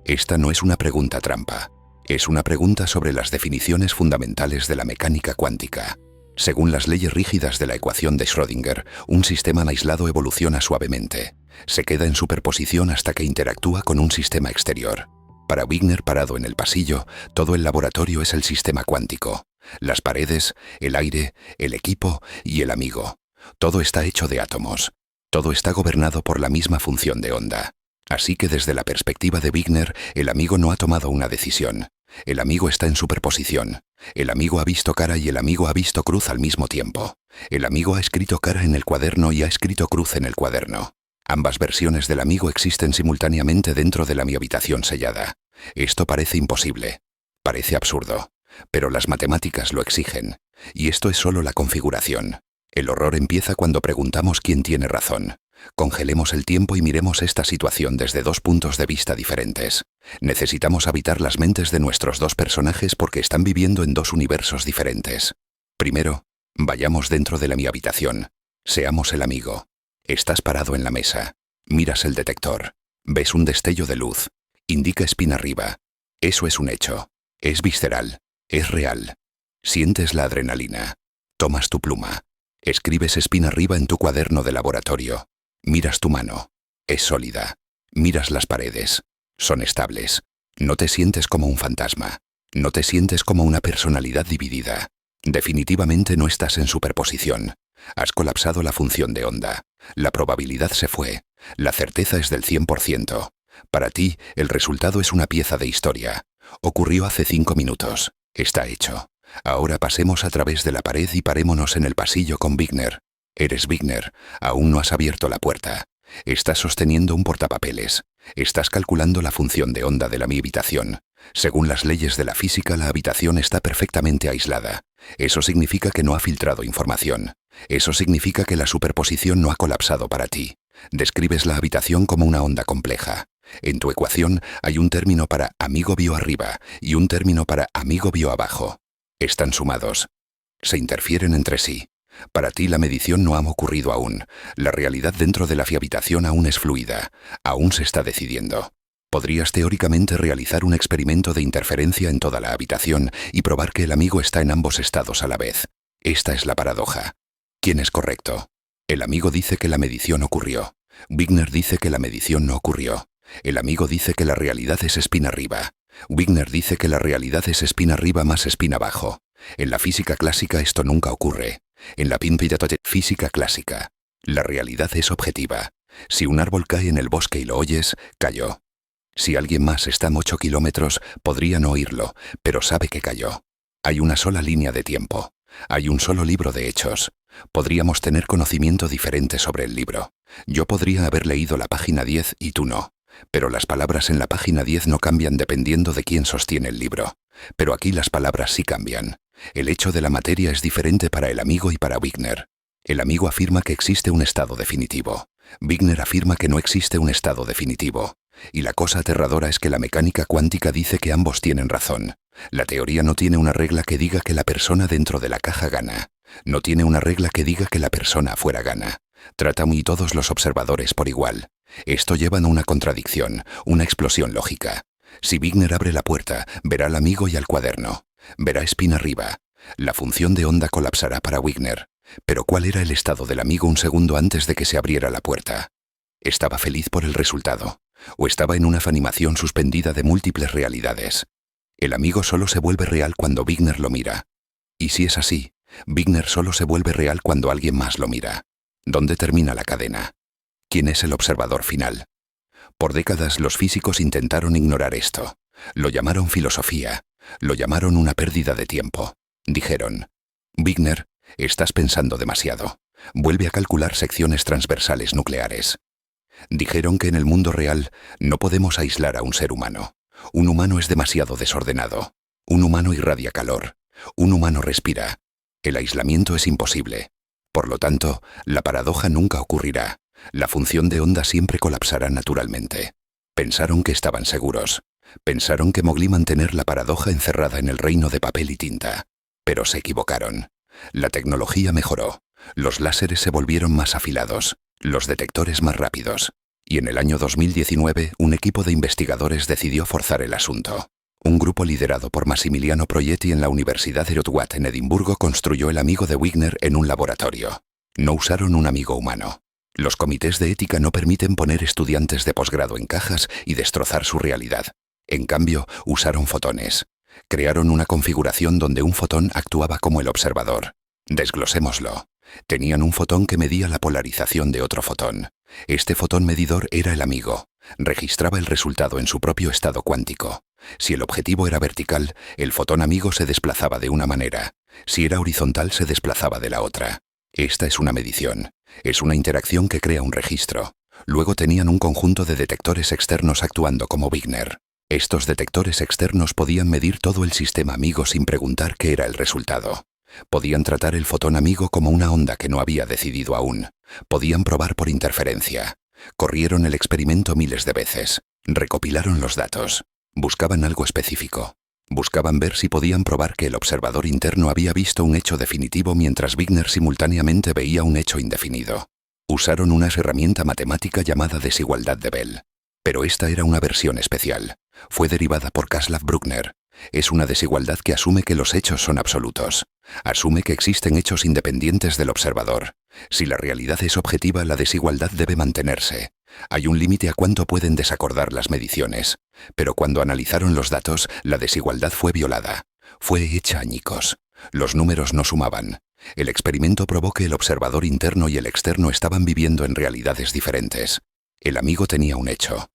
Esta no es una pregunta trampa. Es una pregunta sobre las definiciones fundamentales de la mecánica cuántica. Según las leyes rígidas de la ecuación de Schrödinger, un sistema aislado evoluciona suavemente. Se queda en superposición hasta que interactúa con un sistema exterior. Para Wigner, parado en el pasillo, todo el laboratorio es el sistema cuántico. Las paredes, el aire, el equipo y el amigo. Todo está hecho de átomos. Todo está gobernado por la misma función de onda. Así que desde la perspectiva de Wigner, el amigo no ha tomado una decisión. El amigo está en superposición. El amigo ha visto cara y el amigo ha visto cruz al mismo tiempo. El amigo ha escrito cara en el cuaderno y ha escrito cruz en el cuaderno. Ambas versiones del amigo existen simultáneamente dentro de la mi habitación sellada. Esto parece imposible. Parece absurdo. Pero las matemáticas lo exigen. Y esto es solo la configuración. El horror empieza cuando preguntamos quién tiene razón. Congelemos el tiempo y miremos esta situación desde dos puntos de vista diferentes. Necesitamos habitar las mentes de nuestros dos personajes porque están viviendo en dos universos diferentes. Primero, vayamos dentro de mi habitación. Seamos el amigo. Estás parado en la mesa. Miras el detector. Ves un destello de luz. Indica espina arriba. Eso es un hecho. Es visceral. Es real. Sientes la adrenalina. Tomas tu pluma. Escribes espina arriba en tu cuaderno de laboratorio. Miras tu mano. Es sólida. Miras las paredes. Son estables. No te sientes como un fantasma. No te sientes como una personalidad dividida. Definitivamente no estás en superposición. Has colapsado la función de onda. La probabilidad se fue. La certeza es del 100%. Para ti, el resultado es una pieza de historia. Ocurrió hace 5 minutos. Está hecho. Ahora pasemos a través de la pared y parémonos en el pasillo con Wigner. Eres Wigner. Aún no has abierto la puerta. Estás sosteniendo un portapapeles. Estás calculando la función de onda de mi habitación. Según las leyes de la física, la habitación está perfectamente aislada. Eso significa que no ha filtrado información. Eso significa que la superposición no ha colapsado para ti. Describes la habitación como una onda compleja. En tu ecuación hay un término para amigo vio arriba y un término para amigo vio abajo. Están sumados. Se interfieren entre sí. Para ti la medición no ha ocurrido aún. La realidad dentro de la habitación aún es fluida. Aún se está decidiendo. Podrías teóricamente realizar un experimento de interferencia en toda la habitación y probar que el amigo está en ambos estados a la vez. Esta es la paradoja. ¿Quién es correcto? El amigo dice que la medición ocurrió. Wigner dice que la medición no ocurrió. El amigo dice que la realidad es espina arriba. Wigner dice que la realidad es espina arriba más espina abajo. En la física clásica esto nunca ocurre. En la física clásica, la realidad es objetiva. Si un árbol cae en el bosque y lo oyes, cayó. Si alguien más está a 8 kilómetros, podría no oírlo, pero sabe que cayó. Hay una sola línea de tiempo. Hay un solo libro de hechos. Podríamos tener conocimiento diferente sobre el libro. Yo podría haber leído la página 10 y tú no. Pero las palabras en la página 10 no cambian dependiendo de quién sostiene el libro. Pero aquí las palabras sí cambian. El hecho de la materia es diferente para el amigo y para Wigner. El amigo afirma que existe un estado definitivo. Wigner afirma que no existe un estado definitivo. Y la cosa aterradora es que la mecánica cuántica dice que ambos tienen razón. La teoría no tiene una regla que diga que la persona dentro de la caja gana. No tiene una regla que diga que la persona afuera gana. Trata a todos los observadores por igual. Esto lleva a una contradicción, una explosión lógica. Si Wigner abre la puerta, verá al amigo y al cuaderno. Verá espina arriba. La función de onda colapsará para Wigner. Pero ¿cuál era el estado del amigo un segundo antes de que se abriera la puerta? ¿Estaba feliz por el resultado? ¿O estaba en una animación suspendida de múltiples realidades? El amigo solo se vuelve real cuando Wigner lo mira. Y si es así, Wigner solo se vuelve real cuando alguien más lo mira. ¿Dónde termina la cadena? ¿Quién es el observador final? Por décadas los físicos intentaron ignorar esto. Lo llamaron filosofía. Lo llamaron una pérdida de tiempo. Dijeron: Wigner, estás pensando demasiado. Vuelve a calcular secciones transversales nucleares. Dijeron que en el mundo real no podemos aislar a un ser humano. Un humano es demasiado desordenado. Un humano irradia calor. Un humano respira. El aislamiento es imposible. Por lo tanto, la paradoja nunca ocurrirá. La función de onda siempre colapsará naturalmente. Pensaron que estaban seguros. Pensaron que mogli mantener la paradoja encerrada en el reino de papel y tinta. Pero se equivocaron. La tecnología mejoró. Los láseres se volvieron más afilados, los detectores más rápidos. Y en el año 2019, un equipo de investigadores decidió forzar el asunto. Un grupo liderado por Massimiliano Proietti en la Universidad de Ottawa en Edimburgo construyó el amigo de Wigner en un laboratorio. No usaron un amigo humano. Los comités de ética no permiten poner estudiantes de posgrado en cajas y destrozar su realidad. En cambio, usaron fotones. Crearon una configuración donde un fotón actuaba como el observador. Desglosémoslo. Tenían un fotón que medía la polarización de otro fotón. Este fotón medidor era el amigo. Registraba el resultado en su propio estado cuántico. Si el objetivo era vertical, el fotón amigo se desplazaba de una manera. Si era horizontal, se desplazaba de la otra. Esta es una medición. Es una interacción que crea un registro. Luego tenían un conjunto de detectores externos actuando como Wigner. Estos detectores externos podían medir todo el sistema amigo sin preguntar qué era el resultado. Podían tratar el fotón amigo como una onda que no había decidido aún. Podían probar por interferencia. Corrieron el experimento miles de veces. Recopilaron los datos. Buscaban algo específico. Buscaban ver si podían probar que el observador interno había visto un hecho definitivo mientras Wigner simultáneamente veía un hecho indefinido. Usaron una herramienta matemática llamada desigualdad de Bell. Pero esta era una versión especial. Fue derivada por Kaslav Bruckner. Es una desigualdad que asume que los hechos son absolutos. Asume que existen hechos independientes del observador. Si la realidad es objetiva, la desigualdad debe mantenerse. Hay un límite a cuánto pueden desacordar las mediciones. Pero cuando analizaron los datos, la desigualdad fue violada. Fue hecha añicos. Los números no sumaban. El experimento probó que el observador interno y el externo estaban viviendo en realidades diferentes. El amigo tenía un hecho.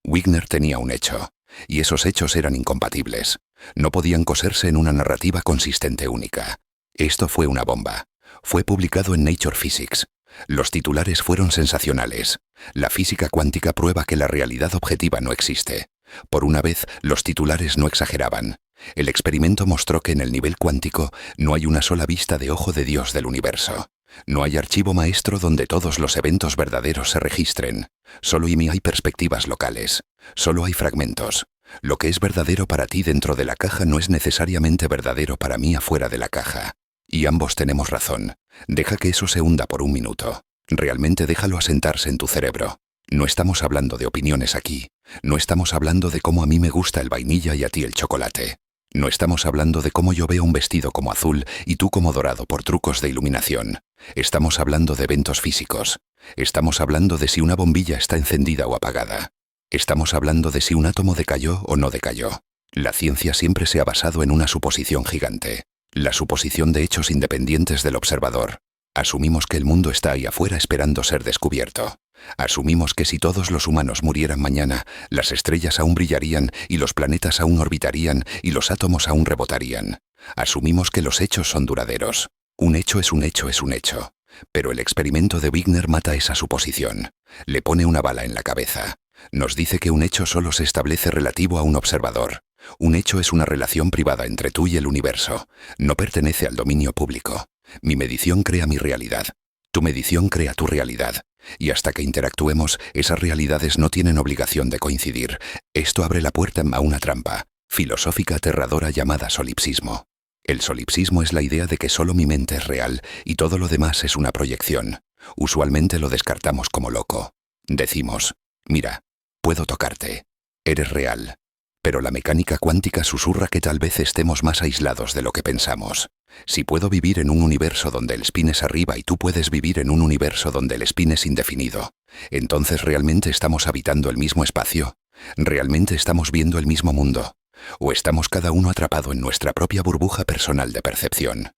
Wigner tenía un hecho. Y esos hechos eran incompatibles. No podían coserse en una narrativa consistente única. Esto fue una bomba. Fue publicado en Nature Physics. Los titulares fueron sensacionales. La física cuántica prueba que la realidad objetiva no existe. Por una vez, los titulares no exageraban. El experimento mostró que en el nivel cuántico no hay una sola vista de ojo de Dios del universo. No hay archivo maestro donde todos los eventos verdaderos se registren. Solo hay perspectivas locales. Solo hay fragmentos. Lo que es verdadero para ti dentro de la caja no es necesariamente verdadero para mí afuera de la caja. Y ambos tenemos razón. Deja que eso se hunda por un minuto. Realmente déjalo asentarse en tu cerebro. No estamos hablando de opiniones aquí. No estamos hablando de cómo a mí me gusta el vainilla y a ti el chocolate. No estamos hablando de cómo yo veo un vestido como azul y tú como dorado por trucos de iluminación. Estamos hablando de eventos físicos. Estamos hablando de si una bombilla está encendida o apagada. Estamos hablando de si un átomo decayó o no decayó. La ciencia siempre se ha basado en una suposición gigante. La suposición de hechos independientes del observador. Asumimos que el mundo está ahí afuera esperando ser descubierto. Asumimos que si todos los humanos murieran mañana, las estrellas aún brillarían y los planetas aún orbitarían y los átomos aún rebotarían. Asumimos que los hechos son duraderos. Un hecho es un hecho es un hecho. Pero el experimento de Wigner mata esa suposición. Le pone una bala en la cabeza. Nos dice que un hecho solo se establece relativo a un observador. Un hecho es una relación privada entre tú y el universo. No pertenece al dominio público. Mi medición crea mi realidad. Tu medición crea tu realidad. Y hasta que interactuemos, esas realidades no tienen obligación de coincidir. Esto abre la puerta a una trampa filosófica aterradora llamada solipsismo. El solipsismo es la idea de que solo mi mente es real y todo lo demás es una proyección. Usualmente lo descartamos como loco. Decimos, mira, puedo tocarte. Eres real. Pero la mecánica cuántica susurra que tal vez estemos más aislados de lo que pensamos. Si puedo vivir en un universo donde el spin es arriba y tú puedes vivir en un universo donde el spin es indefinido, entonces ¿realmente estamos habitando el mismo espacio? ¿Realmente estamos viendo el mismo mundo? ¿O estamos cada uno atrapado en nuestra propia burbuja personal de percepción?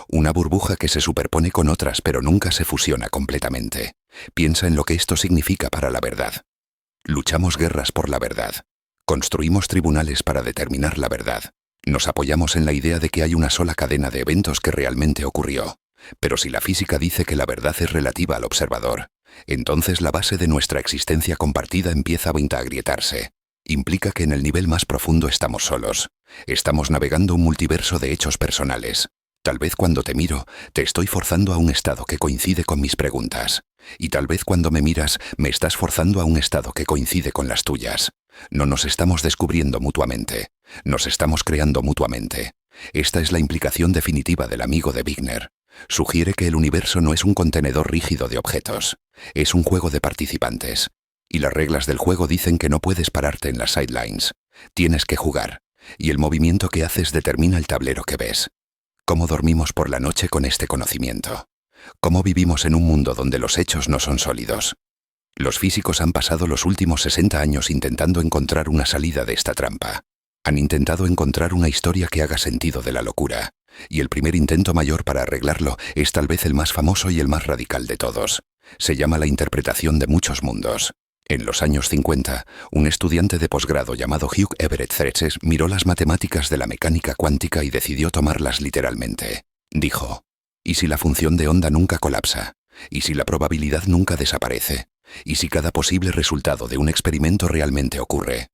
Una burbuja que se superpone con otras pero nunca se fusiona completamente. Piensa en lo que esto significa para la verdad. Luchamos guerras por la verdad. Construimos tribunales para determinar la verdad. Nos apoyamos en la idea de que hay una sola cadena de eventos que realmente ocurrió. Pero si la física dice que la verdad es relativa al observador, entonces la base de nuestra existencia compartida empieza a agrietarse. Implica que en el nivel más profundo estamos solos. Estamos navegando un multiverso de hechos personales. Tal vez cuando te miro, te estoy forzando a un estado que coincide con mis preguntas. Y tal vez cuando me miras, me estás forzando a un estado que coincide con las tuyas. No nos estamos descubriendo mutuamente. Nos estamos creando mutuamente. Esta es la implicación definitiva del amigo de Wigner. Sugiere que el universo no es un contenedor rígido de objetos, es un juego de participantes. Y las reglas del juego dicen que no puedes pararte en las sidelines. Tienes que jugar, y el movimiento que haces determina el tablero que ves. ¿Cómo dormimos por la noche con este conocimiento? ¿Cómo vivimos en un mundo donde los hechos no son sólidos? Los físicos han pasado los últimos 60 años intentando encontrar una salida de esta trampa. Han intentado encontrar una historia que haga sentido de la locura, y el primer intento mayor para arreglarlo es tal vez el más famoso y el más radical de todos. Se llama la interpretación de muchos mundos. En los años 50, un estudiante de posgrado llamado Hugh Everett Threaches miró las matemáticas de la mecánica cuántica y decidió tomarlas literalmente. Dijo, ¿y si la función de onda nunca colapsa? ¿Y si la probabilidad nunca desaparece? ¿Y si cada posible resultado de un experimento realmente ocurre?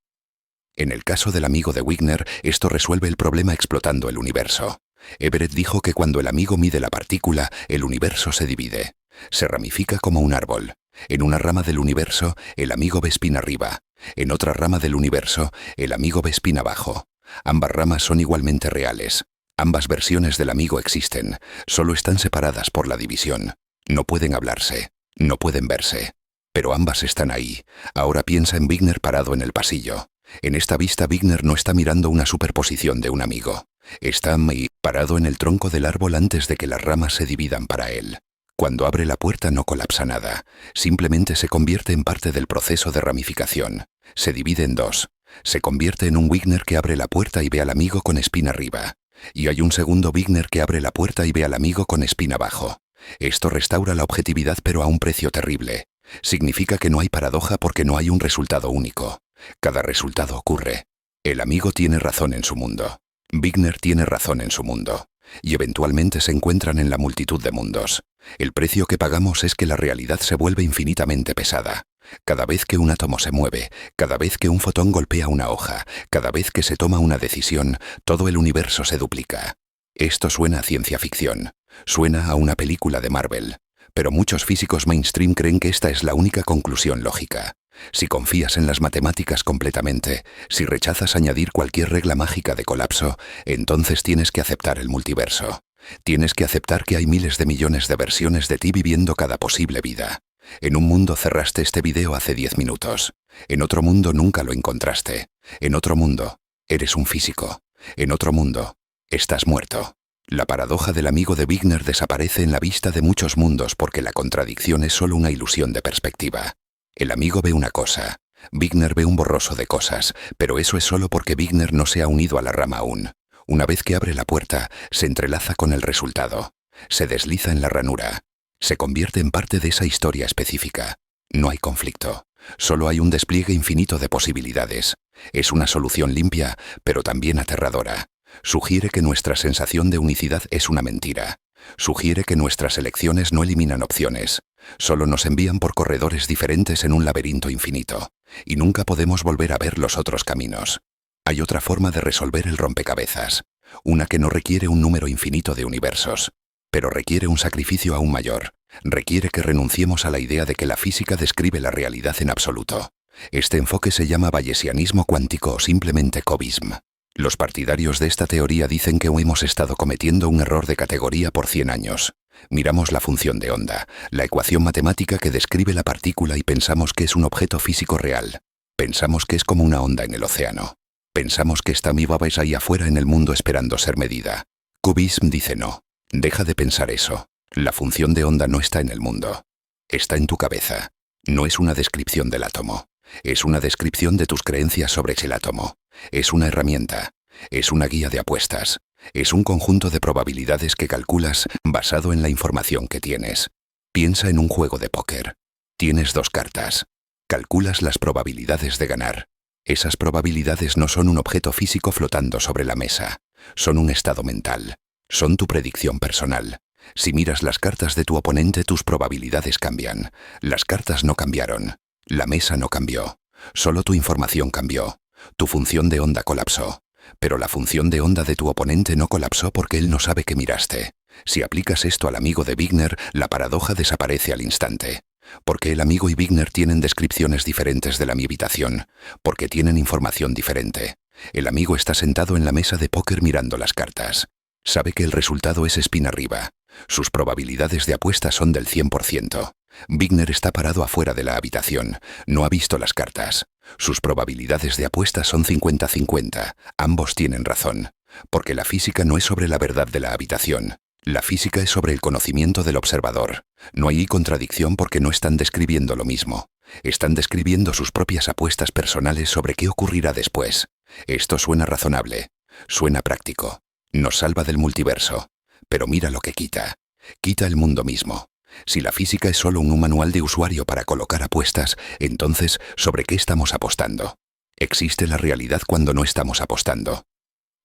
En el caso del amigo de Wigner, esto resuelve el problema explotando el universo. Everett dijo que cuando el amigo mide la partícula, el universo se divide. Se ramifica como un árbol. En una rama del universo, el amigo ve espina arriba. En otra rama del universo, el amigo ve espina abajo. Ambas ramas son igualmente reales. Ambas versiones del amigo existen, solo están separadas por la división. No pueden hablarse, no pueden verse. Pero ambas están ahí. Ahora piensa en Wigner parado en el pasillo. En esta vista Wigner no está mirando una superposición de un amigo. Está ahí, parado en el tronco del árbol antes de que las ramas se dividan para él. Cuando abre la puerta no colapsa nada, simplemente se convierte en parte del proceso de ramificación. Se divide en dos. Se convierte en un Wigner que abre la puerta y ve al amigo con espina arriba. Y hay un segundo Wigner que abre la puerta y ve al amigo con espina abajo. Esto restaura la objetividad pero a un precio terrible. Significa que no hay paradoja porque no hay un resultado único. Cada resultado ocurre. El amigo tiene razón en su mundo. Wigner tiene razón en su mundo. Y eventualmente se encuentran en la multitud de mundos. El precio que pagamos es que la realidad se vuelve infinitamente pesada. Cada vez que un átomo se mueve, cada vez que un fotón golpea una hoja, cada vez que se toma una decisión, todo el universo se duplica. Esto suena a ciencia ficción. Suena a una película de Marvel. Pero muchos físicos mainstream creen que esta es la única conclusión lógica. Si confías en las matemáticas completamente, si rechazas añadir cualquier regla mágica de colapso, entonces tienes que aceptar el multiverso. Tienes que aceptar que hay miles de millones de versiones de ti viviendo cada posible vida. En un mundo cerraste este video hace 10 minutos. En otro mundo nunca lo encontraste. En otro mundo, eres un físico. En otro mundo, estás muerto. La paradoja del amigo de Wigner desaparece en la vista de muchos mundos porque la contradicción es solo una ilusión de perspectiva. El amigo ve una cosa, Wigner ve un borroso de cosas, pero eso es solo porque Wigner no se ha unido a la rama aún. Una vez que abre la puerta, se entrelaza con el resultado. Se desliza en la ranura. Se convierte en parte de esa historia específica. No hay conflicto. Solo hay un despliegue infinito de posibilidades. Es una solución limpia, pero también aterradora. Sugiere que nuestra sensación de unicidad es una mentira. Sugiere que nuestras elecciones no eliminan opciones. Solo nos envían por corredores diferentes en un laberinto infinito. Y nunca podemos volver a ver los otros caminos. Hay otra forma de resolver el rompecabezas. Una que no requiere un número infinito de universos. Pero requiere un sacrificio aún mayor. Requiere que renunciemos a la idea de que la física describe la realidad en absoluto. Este enfoque se llama bayesianismo cuántico o simplemente cobism. Los partidarios de esta teoría dicen que hemos estado cometiendo un error de categoría por 100 años. Miramos la función de onda, la ecuación matemática que describe la partícula y pensamos que es un objeto físico real. Pensamos que es como una onda en el océano. Pensamos que está mi baba ahí afuera en el mundo esperando ser medida. Cubism dice no. Deja de pensar eso. La función de onda no está en el mundo. Está en tu cabeza. No es una descripción del átomo. Es una descripción de tus creencias sobre el átomo. Es una herramienta. Es una guía de apuestas. Es un conjunto de probabilidades que calculas basado en la información que tienes. Piensa en un juego de póker. Tienes 2 cartas. Calculas las probabilidades de ganar. Esas probabilidades no son un objeto físico flotando sobre la mesa. Son un estado mental. Son tu predicción personal. Si miras las cartas de tu oponente, tus probabilidades cambian. Las cartas no cambiaron. La mesa no cambió. Solo tu información cambió. Tu función de onda colapsó. Pero la función de onda de tu oponente no colapsó porque él no sabe que miraste. Si aplicas esto al amigo de Wigner, la paradoja desaparece al instante. Porque el amigo y Wigner tienen descripciones diferentes de la mi habitación. Porque tienen información diferente. El amigo está sentado en la mesa de póker mirando las cartas. Sabe que el resultado es espina arriba. Sus probabilidades de apuesta son del 100%. Wigner está parado afuera de la habitación. No ha visto las cartas. Sus probabilidades de apuesta son 50-50. Ambos tienen razón. Porque la física no es sobre la verdad de la habitación. La física es sobre el conocimiento del observador. No hay contradicción porque no están describiendo lo mismo. Están describiendo sus propias apuestas personales sobre qué ocurrirá después. Esto suena razonable. Suena práctico. Nos salva del multiverso. Pero mira lo que quita. Quita el mundo mismo. Si la física es solo un manual de usuario para colocar apuestas, entonces, ¿sobre qué estamos apostando? Existe la realidad cuando no estamos apostando.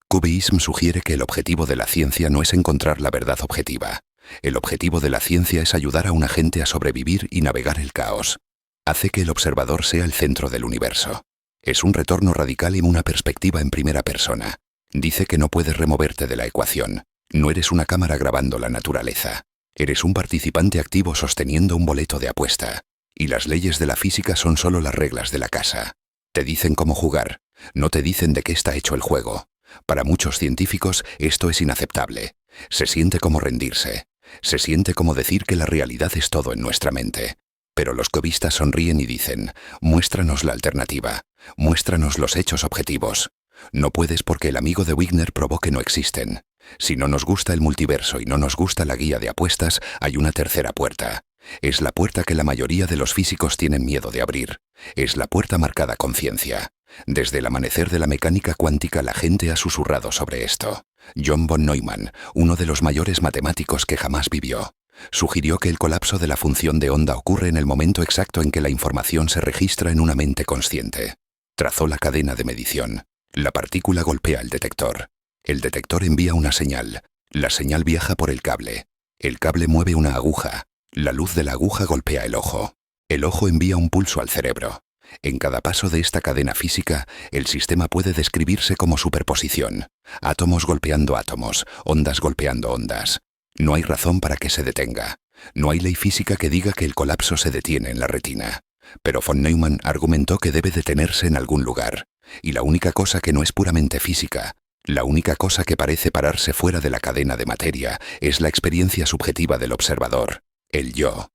Cubism sugiere que el objetivo de la ciencia no es encontrar la verdad objetiva. El objetivo de la ciencia es ayudar a una gente a sobrevivir y navegar el caos. Hace que el observador sea el centro del universo. Es un retorno radical y una perspectiva en primera persona. Dice que no puedes removerte de la ecuación. No eres una cámara grabando la naturaleza. Eres un participante activo sosteniendo un boleto de apuesta. Y las leyes de la física son solo las reglas de la casa. Te dicen cómo jugar. No te dicen de qué está hecho el juego. Para muchos científicos esto es inaceptable. Se siente como rendirse. Se siente como decir que la realidad es todo en nuestra mente. Pero los cubistas sonríen y dicen, muéstranos la alternativa. Muéstranos los hechos objetivos. No puedes porque el amigo de Wigner probó que no existen. Si no nos gusta el multiverso y no nos gusta la guía de apuestas, hay una tercera puerta. Es la puerta que la mayoría de los físicos tienen miedo de abrir. Es la puerta marcada con ciencia. Desde el amanecer de la mecánica cuántica la gente ha susurrado sobre esto. John von Neumann, uno de los mayores matemáticos que jamás vivió, sugirió que el colapso de la función de onda ocurre en el momento exacto en que la información se registra en una mente consciente. Trazó la cadena de medición. La partícula golpea el detector. El detector envía una señal. La señal viaja por el cable. El cable mueve una aguja. La luz de la aguja golpea el ojo. El ojo envía un pulso al cerebro. En cada paso de esta cadena física, el sistema puede describirse como superposición. Átomos golpeando átomos, ondas golpeando ondas. No hay razón para que se detenga. No hay ley física que diga que el colapso se detiene en la retina. Pero von Neumann argumentó que debe detenerse en algún lugar. Y la única cosa que no es puramente física, la única cosa que parece pararse fuera de la cadena de materia, es la experiencia subjetiva del observador, el yo.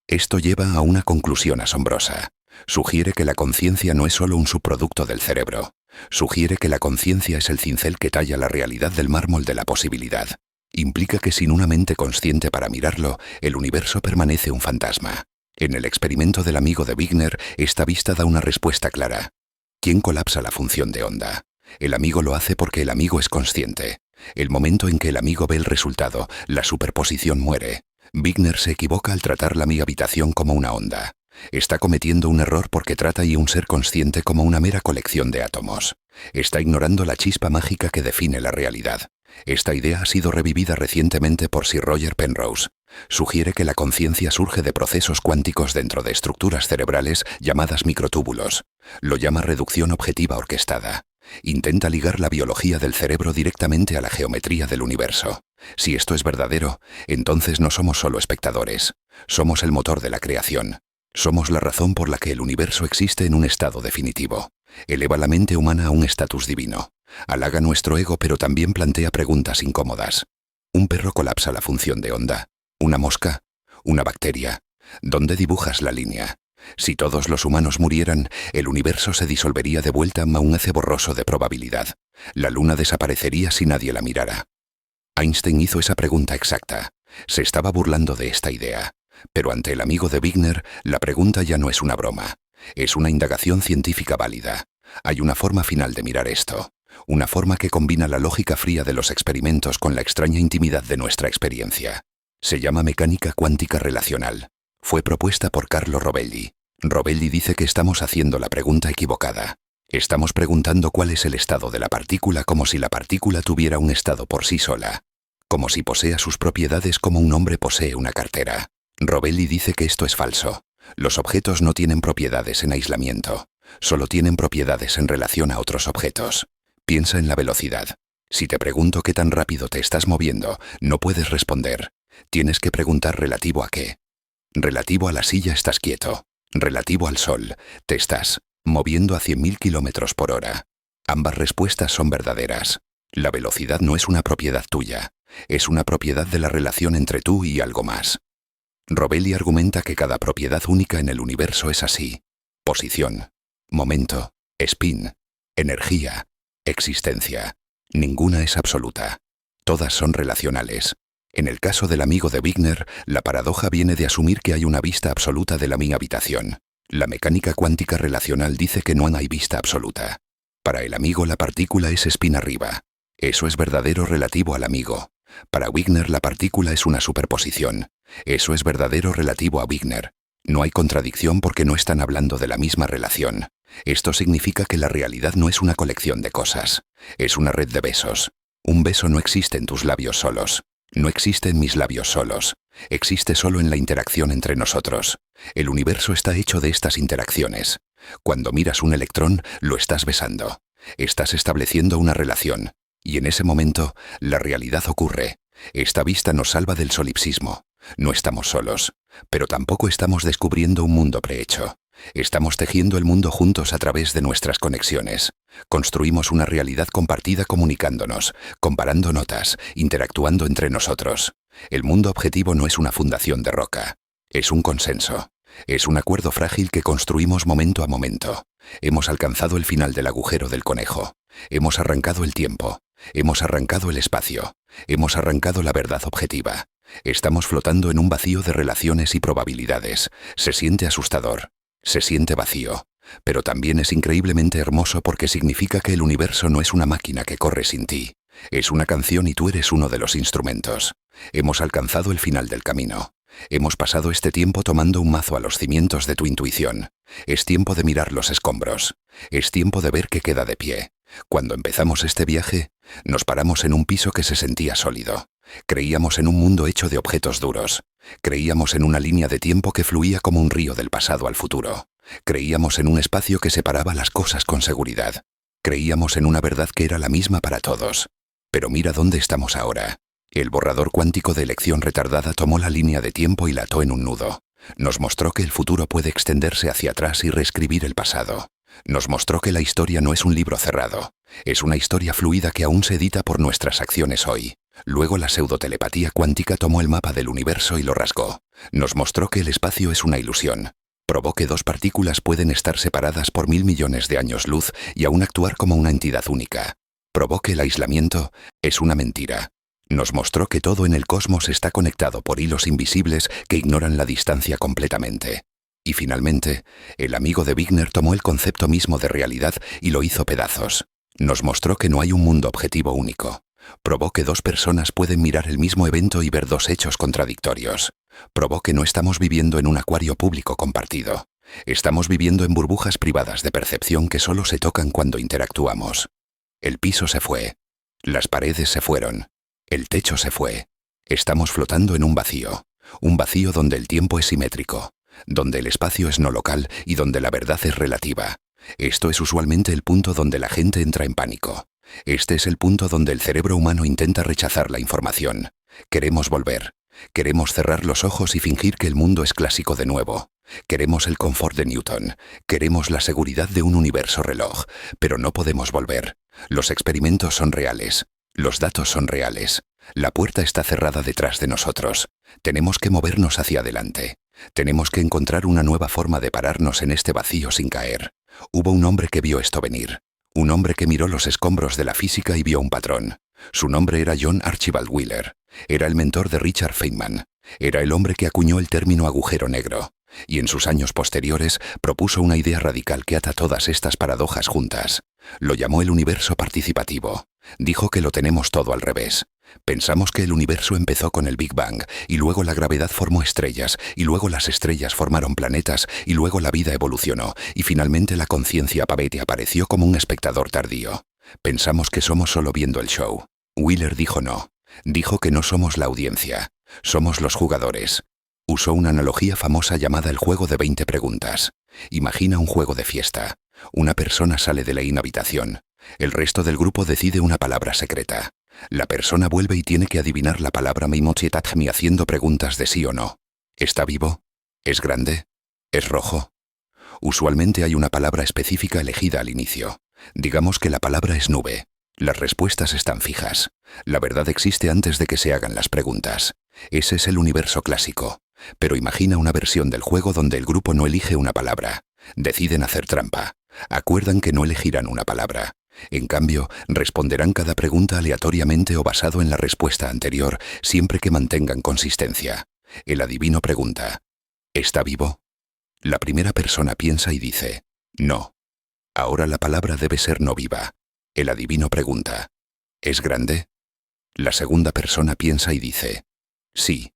Esto lleva a una conclusión asombrosa. Sugiere que la conciencia no es solo un subproducto del cerebro. Sugiere que la conciencia es el cincel que talla la realidad del mármol de la posibilidad. Implica que sin una mente consciente para mirarlo, el universo permanece un fantasma. En el experimento del amigo de Wigner, esta vista da una respuesta clara. ¿Quién colapsa la función de onda? El amigo lo hace porque el amigo es consciente. El momento en que el amigo ve el resultado, la superposición muere. Wigner se equivoca al tratar la mi habitación como una onda. Está cometiendo un error porque trata a un ser consciente como una mera colección de átomos. Está ignorando la chispa mágica que define la realidad. Esta idea ha sido revivida recientemente por Sir Roger Penrose. Sugiere que la conciencia surge de procesos cuánticos dentro de estructuras cerebrales llamadas microtúbulos. Lo llama reducción objetiva orquestada. Intenta ligar la biología del cerebro directamente a la geometría del universo. Si esto es verdadero, entonces no somos solo espectadores. Somos el motor de la creación. Somos la razón por la que el universo existe en un estado definitivo. Eleva la mente humana a un estatus divino. Halaga nuestro ego, pero también plantea preguntas incómodas. ¿Un perro colapsa la función de onda? ¿Una mosca? ¿Una bacteria? ¿Dónde dibujas la línea? Si todos los humanos murieran, el universo se disolvería de vuelta a un haz borroso de probabilidad. La luna desaparecería si nadie la mirara. Einstein hizo esa pregunta exacta. Se estaba burlando de esta idea. Pero ante el amigo de Wigner, la pregunta ya no es una broma. Es una indagación científica válida. Hay una forma final de mirar esto. Una forma que combina la lógica fría de los experimentos con la extraña intimidad de nuestra experiencia. Se llama mecánica cuántica relacional. Fue propuesta por Carlo Rovelli. Rovelli dice que estamos haciendo la pregunta equivocada. Estamos preguntando cuál es el estado de la partícula como si la partícula tuviera un estado por sí sola. Como si posea sus propiedades como un hombre posee una cartera. Rovelli dice que esto es falso. Los objetos no tienen propiedades en aislamiento. Solo tienen propiedades en relación a otros objetos. Piensa en la velocidad. Si te pregunto qué tan rápido te estás moviendo, no puedes responder. Tienes que preguntar relativo a qué. Relativo a la silla estás quieto. Relativo al sol, te estás moviendo a 100.000 kilómetros por hora. Ambas respuestas son verdaderas. La velocidad no es una propiedad tuya. Es una propiedad de la relación entre tú y algo más. Rovelli argumenta que cada propiedad única en el universo es así: posición, momento, spin, energía, existencia. Ninguna es absoluta. Todas son relacionales. En el caso del amigo de Wigner, la paradoja viene de asumir que hay una vista absoluta de la mi habitación. La mecánica cuántica relacional dice que no hay vista absoluta. Para el amigo la partícula es spin arriba. Eso es verdadero relativo al amigo. Para Wigner la partícula es una superposición. Eso es verdadero relativo a Wigner. No hay contradicción porque no están hablando de la misma relación. Esto significa que la realidad no es una colección de cosas. Es una red de besos. Un beso no existe en tus labios solos. No existe en mis labios solos. Existe solo en la interacción entre nosotros. El universo está hecho de estas interacciones. Cuando miras un electrón, lo estás besando. Estás estableciendo una relación. Y en ese momento, la realidad ocurre. Esta vista nos salva del solipsismo. No estamos solos, pero tampoco estamos descubriendo un mundo prehecho. Estamos tejiendo el mundo juntos a través de nuestras conexiones. Construimos una realidad compartida comunicándonos, comparando notas, interactuando entre nosotros. El mundo objetivo no es una fundación de roca. Es un consenso. Es un acuerdo frágil que construimos momento a momento. Hemos alcanzado el final del agujero del conejo. Hemos arrancado el tiempo. Hemos arrancado el espacio. Hemos arrancado la verdad objetiva. Estamos flotando en un vacío de relaciones y probabilidades. Se siente asustador. Se siente vacío. Pero también es increíblemente hermoso porque significa que el universo no es una máquina que corre sin ti. Es una canción y tú eres uno de los instrumentos. Hemos alcanzado el final del camino. Hemos pasado este tiempo tomando un mazo a los cimientos de tu intuición. Es tiempo de mirar los escombros. Es tiempo de ver qué queda de pie. Cuando empezamos este viaje, nos paramos en un piso que se sentía sólido. Creíamos en un mundo hecho de objetos duros. Creíamos en una línea de tiempo que fluía como un río del pasado al futuro. Creíamos en un espacio que separaba las cosas con seguridad. Creíamos en una verdad que era la misma para todos. Pero mira dónde estamos ahora. El borrador cuántico de elección retardada tomó la línea de tiempo y la ató en un nudo. Nos mostró que el futuro puede extenderse hacia atrás y reescribir el pasado. Nos mostró que la historia no es un libro cerrado. Es una historia fluida que aún se edita por nuestras acciones hoy. Luego la pseudotelepatía cuántica tomó el mapa del universo y lo rasgó. Nos mostró que el espacio es una ilusión. Probó que dos partículas pueden estar separadas por 1000 millones de años luz y aún actuar como una entidad única. Probó que el aislamiento es una mentira. Nos mostró que todo en el cosmos está conectado por hilos invisibles que ignoran la distancia completamente. Y finalmente, el amigo de Wigner tomó el concepto mismo de realidad y lo hizo pedazos. Nos mostró que no hay un mundo objetivo único. Probó que dos personas pueden mirar el mismo evento y ver dos hechos contradictorios. Probó que no estamos viviendo en un acuario público compartido. Estamos viviendo en burbujas privadas de percepción que solo se tocan cuando interactuamos. El piso se fue. Las paredes se fueron. El techo se fue. Estamos flotando en un vacío donde el tiempo es simétrico, donde el espacio es no local y donde la verdad es relativa. Esto es usualmente el punto donde la gente entra en pánico. Este es el punto donde el cerebro humano intenta rechazar la información. Queremos volver. Queremos cerrar los ojos y fingir que el mundo es clásico de nuevo. Queremos el confort de Newton. Queremos la seguridad de un universo reloj, pero no podemos volver. Los experimentos son reales. Los datos son reales. La puerta está cerrada detrás de nosotros. Tenemos que movernos hacia adelante. Tenemos que encontrar una nueva forma de pararnos en este vacío sin caer. Hubo un hombre que vio esto venir. Un hombre que miró los escombros de la física y vio un patrón. Su nombre era John Archibald Wheeler. Era el mentor de Richard Feynman. Era el hombre que acuñó el término agujero negro. Y en sus años posteriores propuso una idea radical que ata todas estas paradojas juntas. Lo llamó el universo participativo. Dijo que lo tenemos todo al revés. Pensamos que el universo empezó con el Big Bang, y luego la gravedad formó estrellas, y luego las estrellas formaron planetas, y luego la vida evolucionó, y finalmente la conciencia pavete apareció como un espectador tardío. Pensamos que somos solo viendo el show. Wheeler dijo no. Dijo que no somos la audiencia. Somos los jugadores. Usó una analogía famosa llamada el juego de 20 preguntas. Imagina un juego de fiesta. Una persona sale de la inhabitación. El resto del grupo decide una palabra secreta. La persona vuelve y tiene que adivinar la palabra Meimochitatjmi haciendo preguntas de sí o no. ¿Está vivo? ¿Es grande? ¿Es rojo? Usualmente hay una palabra específica elegida al inicio. Digamos que la palabra es nube. Las respuestas están fijas. La verdad existe antes de que se hagan las preguntas. Ese es el universo clásico. Pero imagina una versión del juego donde el grupo no elige una palabra. Deciden hacer trampa. Acuerdan que no elegirán una palabra. En cambio, responderán cada pregunta aleatoriamente o basado en la respuesta anterior, siempre que mantengan consistencia. El adivino pregunta: ¿está vivo? La primera persona piensa y dice: no. Ahora la palabra debe ser no viva. El adivino pregunta: ¿es grande? La segunda persona piensa y dice: sí.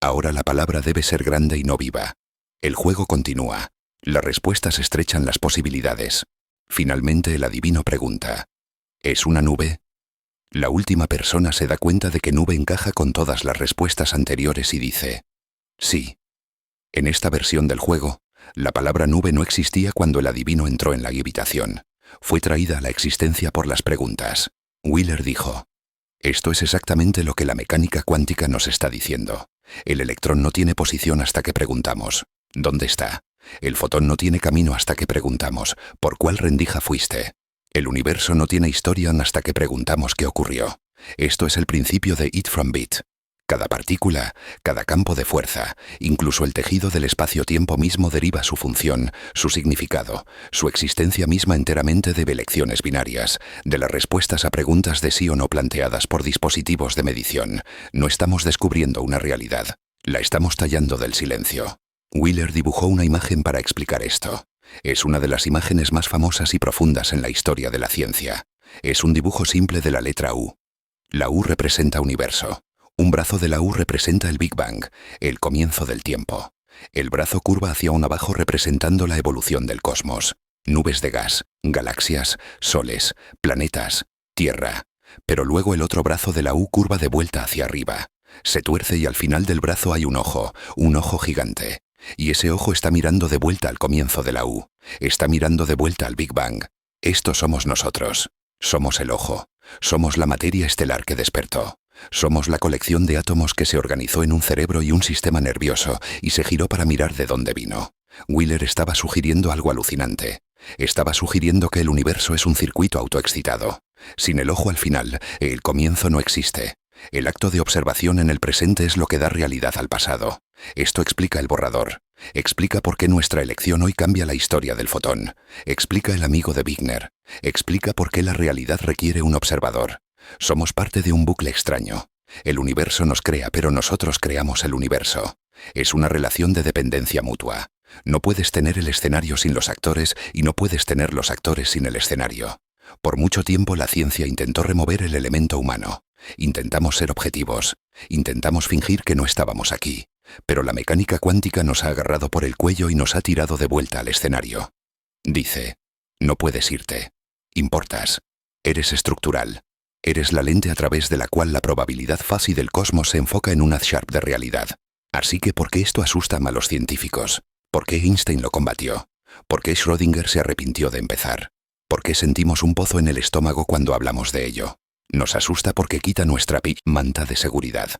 Ahora la palabra debe ser grande y no viva. El juego continúa. Las respuestas estrechan las posibilidades. Finalmente el adivino pregunta: ¿es una nube? La última persona se da cuenta de que nube encaja con todas las respuestas anteriores y dice: sí. En esta versión del juego, la palabra nube no existía cuando el adivino entró en la habitación. Fue traída a la existencia por las preguntas. Wheeler dijo: esto es exactamente lo que la mecánica cuántica nos está diciendo. El electrón no tiene posición hasta que preguntamos: ¿dónde está? El fotón no tiene camino hasta que preguntamos: ¿por cuál rendija fuiste? El universo no tiene historia hasta que preguntamos qué ocurrió. Esto es el principio de It from Bit. Cada partícula, cada campo de fuerza, incluso el tejido del espacio-tiempo mismo deriva su función, su significado, su existencia misma enteramente de elecciones binarias, de las respuestas a preguntas de sí o no planteadas por dispositivos de medición. No estamos descubriendo una realidad, la estamos tallando del silencio. Wheeler dibujó una imagen para explicar esto. Es una de las imágenes más famosas y profundas en la historia de la ciencia. Es un dibujo simple de la letra U. La U representa universo. Un brazo de la U representa el Big Bang, el comienzo del tiempo. El brazo curva hacia un abajo representando la evolución del cosmos. Nubes de gas, galaxias, soles, planetas, tierra. Pero luego el otro brazo de la U curva de vuelta hacia arriba. Se tuerce y al final del brazo hay un ojo gigante. Y ese ojo está mirando de vuelta al comienzo de la U. Está mirando de vuelta al Big Bang. Esto somos nosotros. Somos el ojo. Somos la materia estelar que despertó. Somos la colección de átomos que se organizó en un cerebro y un sistema nervioso y se giró para mirar de dónde vino. Wheeler estaba sugiriendo algo alucinante. Estaba sugiriendo que el universo es un circuito autoexcitado. Sin el ojo al final, el comienzo no existe. El acto de observación en el presente es lo que da realidad al pasado. Esto explica el borrador. Explica por qué nuestra elección hoy cambia la historia del fotón. Explica el amigo de Wigner. Explica por qué la realidad requiere un observador. Somos parte de un bucle extraño. El universo nos crea, pero nosotros creamos el universo. Es una relación de dependencia mutua. No puedes tener el escenario sin los actores y no puedes tener los actores sin el escenario. Por mucho tiempo la ciencia intentó remover el elemento humano. Intentamos ser objetivos. Intentamos fingir que no estábamos aquí. Pero la mecánica cuántica nos ha agarrado por el cuello y nos ha tirado de vuelta al escenario. Dice: no puedes irte. Importas. Eres estructural. Eres la lente a través de la cual la probabilidad fuzzy del cosmos se enfoca en un haz-Sharp de realidad. Así que ¿por qué esto asusta a los científicos? ¿Por qué Einstein lo combatió? ¿Por qué Schrödinger se arrepintió de empezar? ¿Por qué sentimos un pozo en el estómago cuando hablamos de ello? Nos asusta porque quita nuestra manta de seguridad.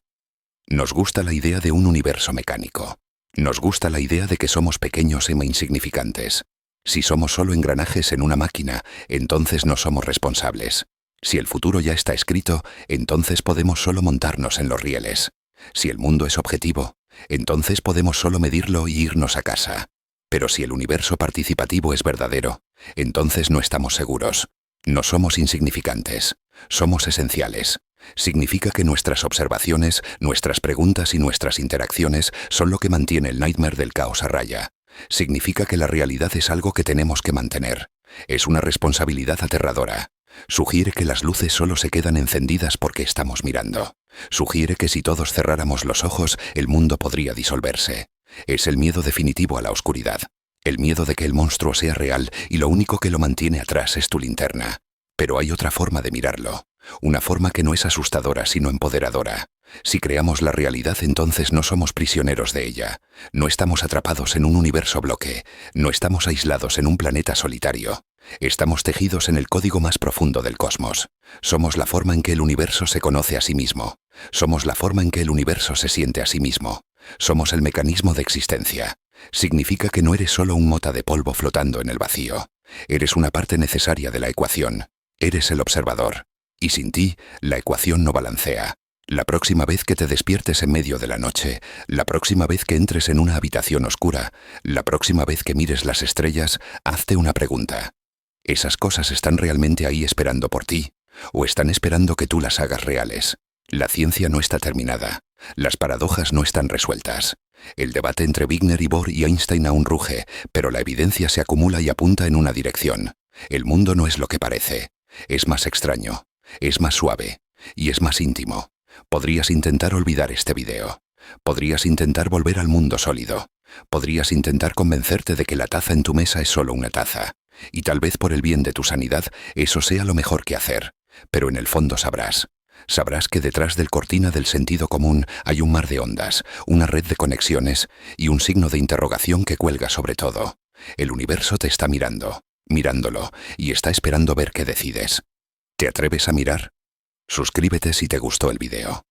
Nos gusta la idea de un universo mecánico. Nos gusta la idea de que somos pequeños e insignificantes. Si somos solo engranajes en una máquina, entonces no somos responsables. Si el futuro ya está escrito, entonces podemos solo montarnos en los rieles. Si el mundo es objetivo, entonces podemos solo medirlo y irnos a casa. Pero si el universo participativo es verdadero, entonces no estamos seguros. No somos insignificantes, somos esenciales. Significa que nuestras observaciones, nuestras preguntas y nuestras interacciones son lo que mantiene el nightmare del caos a raya. Significa que la realidad es algo que tenemos que mantener. Es una responsabilidad aterradora. Sugiere que las luces solo se quedan encendidas porque estamos mirando. Sugiere que si todos cerráramos los ojos, el mundo podría disolverse. Es el miedo definitivo a la oscuridad. El miedo de que el monstruo sea real y lo único que lo mantiene atrás es tu linterna. Pero hay otra forma de mirarlo. Una forma que no es asustadora sino empoderadora. Si creamos la realidad, entonces no somos prisioneros de ella. No estamos atrapados en un universo bloque. No estamos aislados en un planeta solitario. Estamos tejidos en el código más profundo del cosmos. Somos la forma en que el universo se conoce a sí mismo. Somos la forma en que el universo se siente a sí mismo. Somos el mecanismo de existencia. Significa que no eres solo un mota de polvo flotando en el vacío. Eres una parte necesaria de la ecuación. Eres el observador. Y sin ti, la ecuación no balancea. La próxima vez que te despiertes en medio de la noche, la próxima vez que entres en una habitación oscura, la próxima vez que mires las estrellas, hazte una pregunta. ¿Esas cosas están realmente ahí esperando por ti? ¿O están esperando que tú las hagas reales? La ciencia no está terminada. Las paradojas no están resueltas. El debate entre Wigner y Bohr y Einstein aún ruge, pero la evidencia se acumula y apunta en una dirección. El mundo no es lo que parece. Es más extraño, es más suave y es más íntimo. Podrías intentar olvidar este video. Podrías intentar volver al mundo sólido. Podrías intentar convencerte de que la taza en tu mesa es solo una taza. Y tal vez por el bien de tu sanidad eso sea lo mejor que hacer. Pero en el fondo sabrás que detrás del cortina del sentido común hay un mar de ondas, una red de conexiones y un signo de interrogación que cuelga sobre todo. El universo te está mirándolo, y está esperando ver qué decides. ¿Te atreves a mirar? Suscríbete si te gustó el video.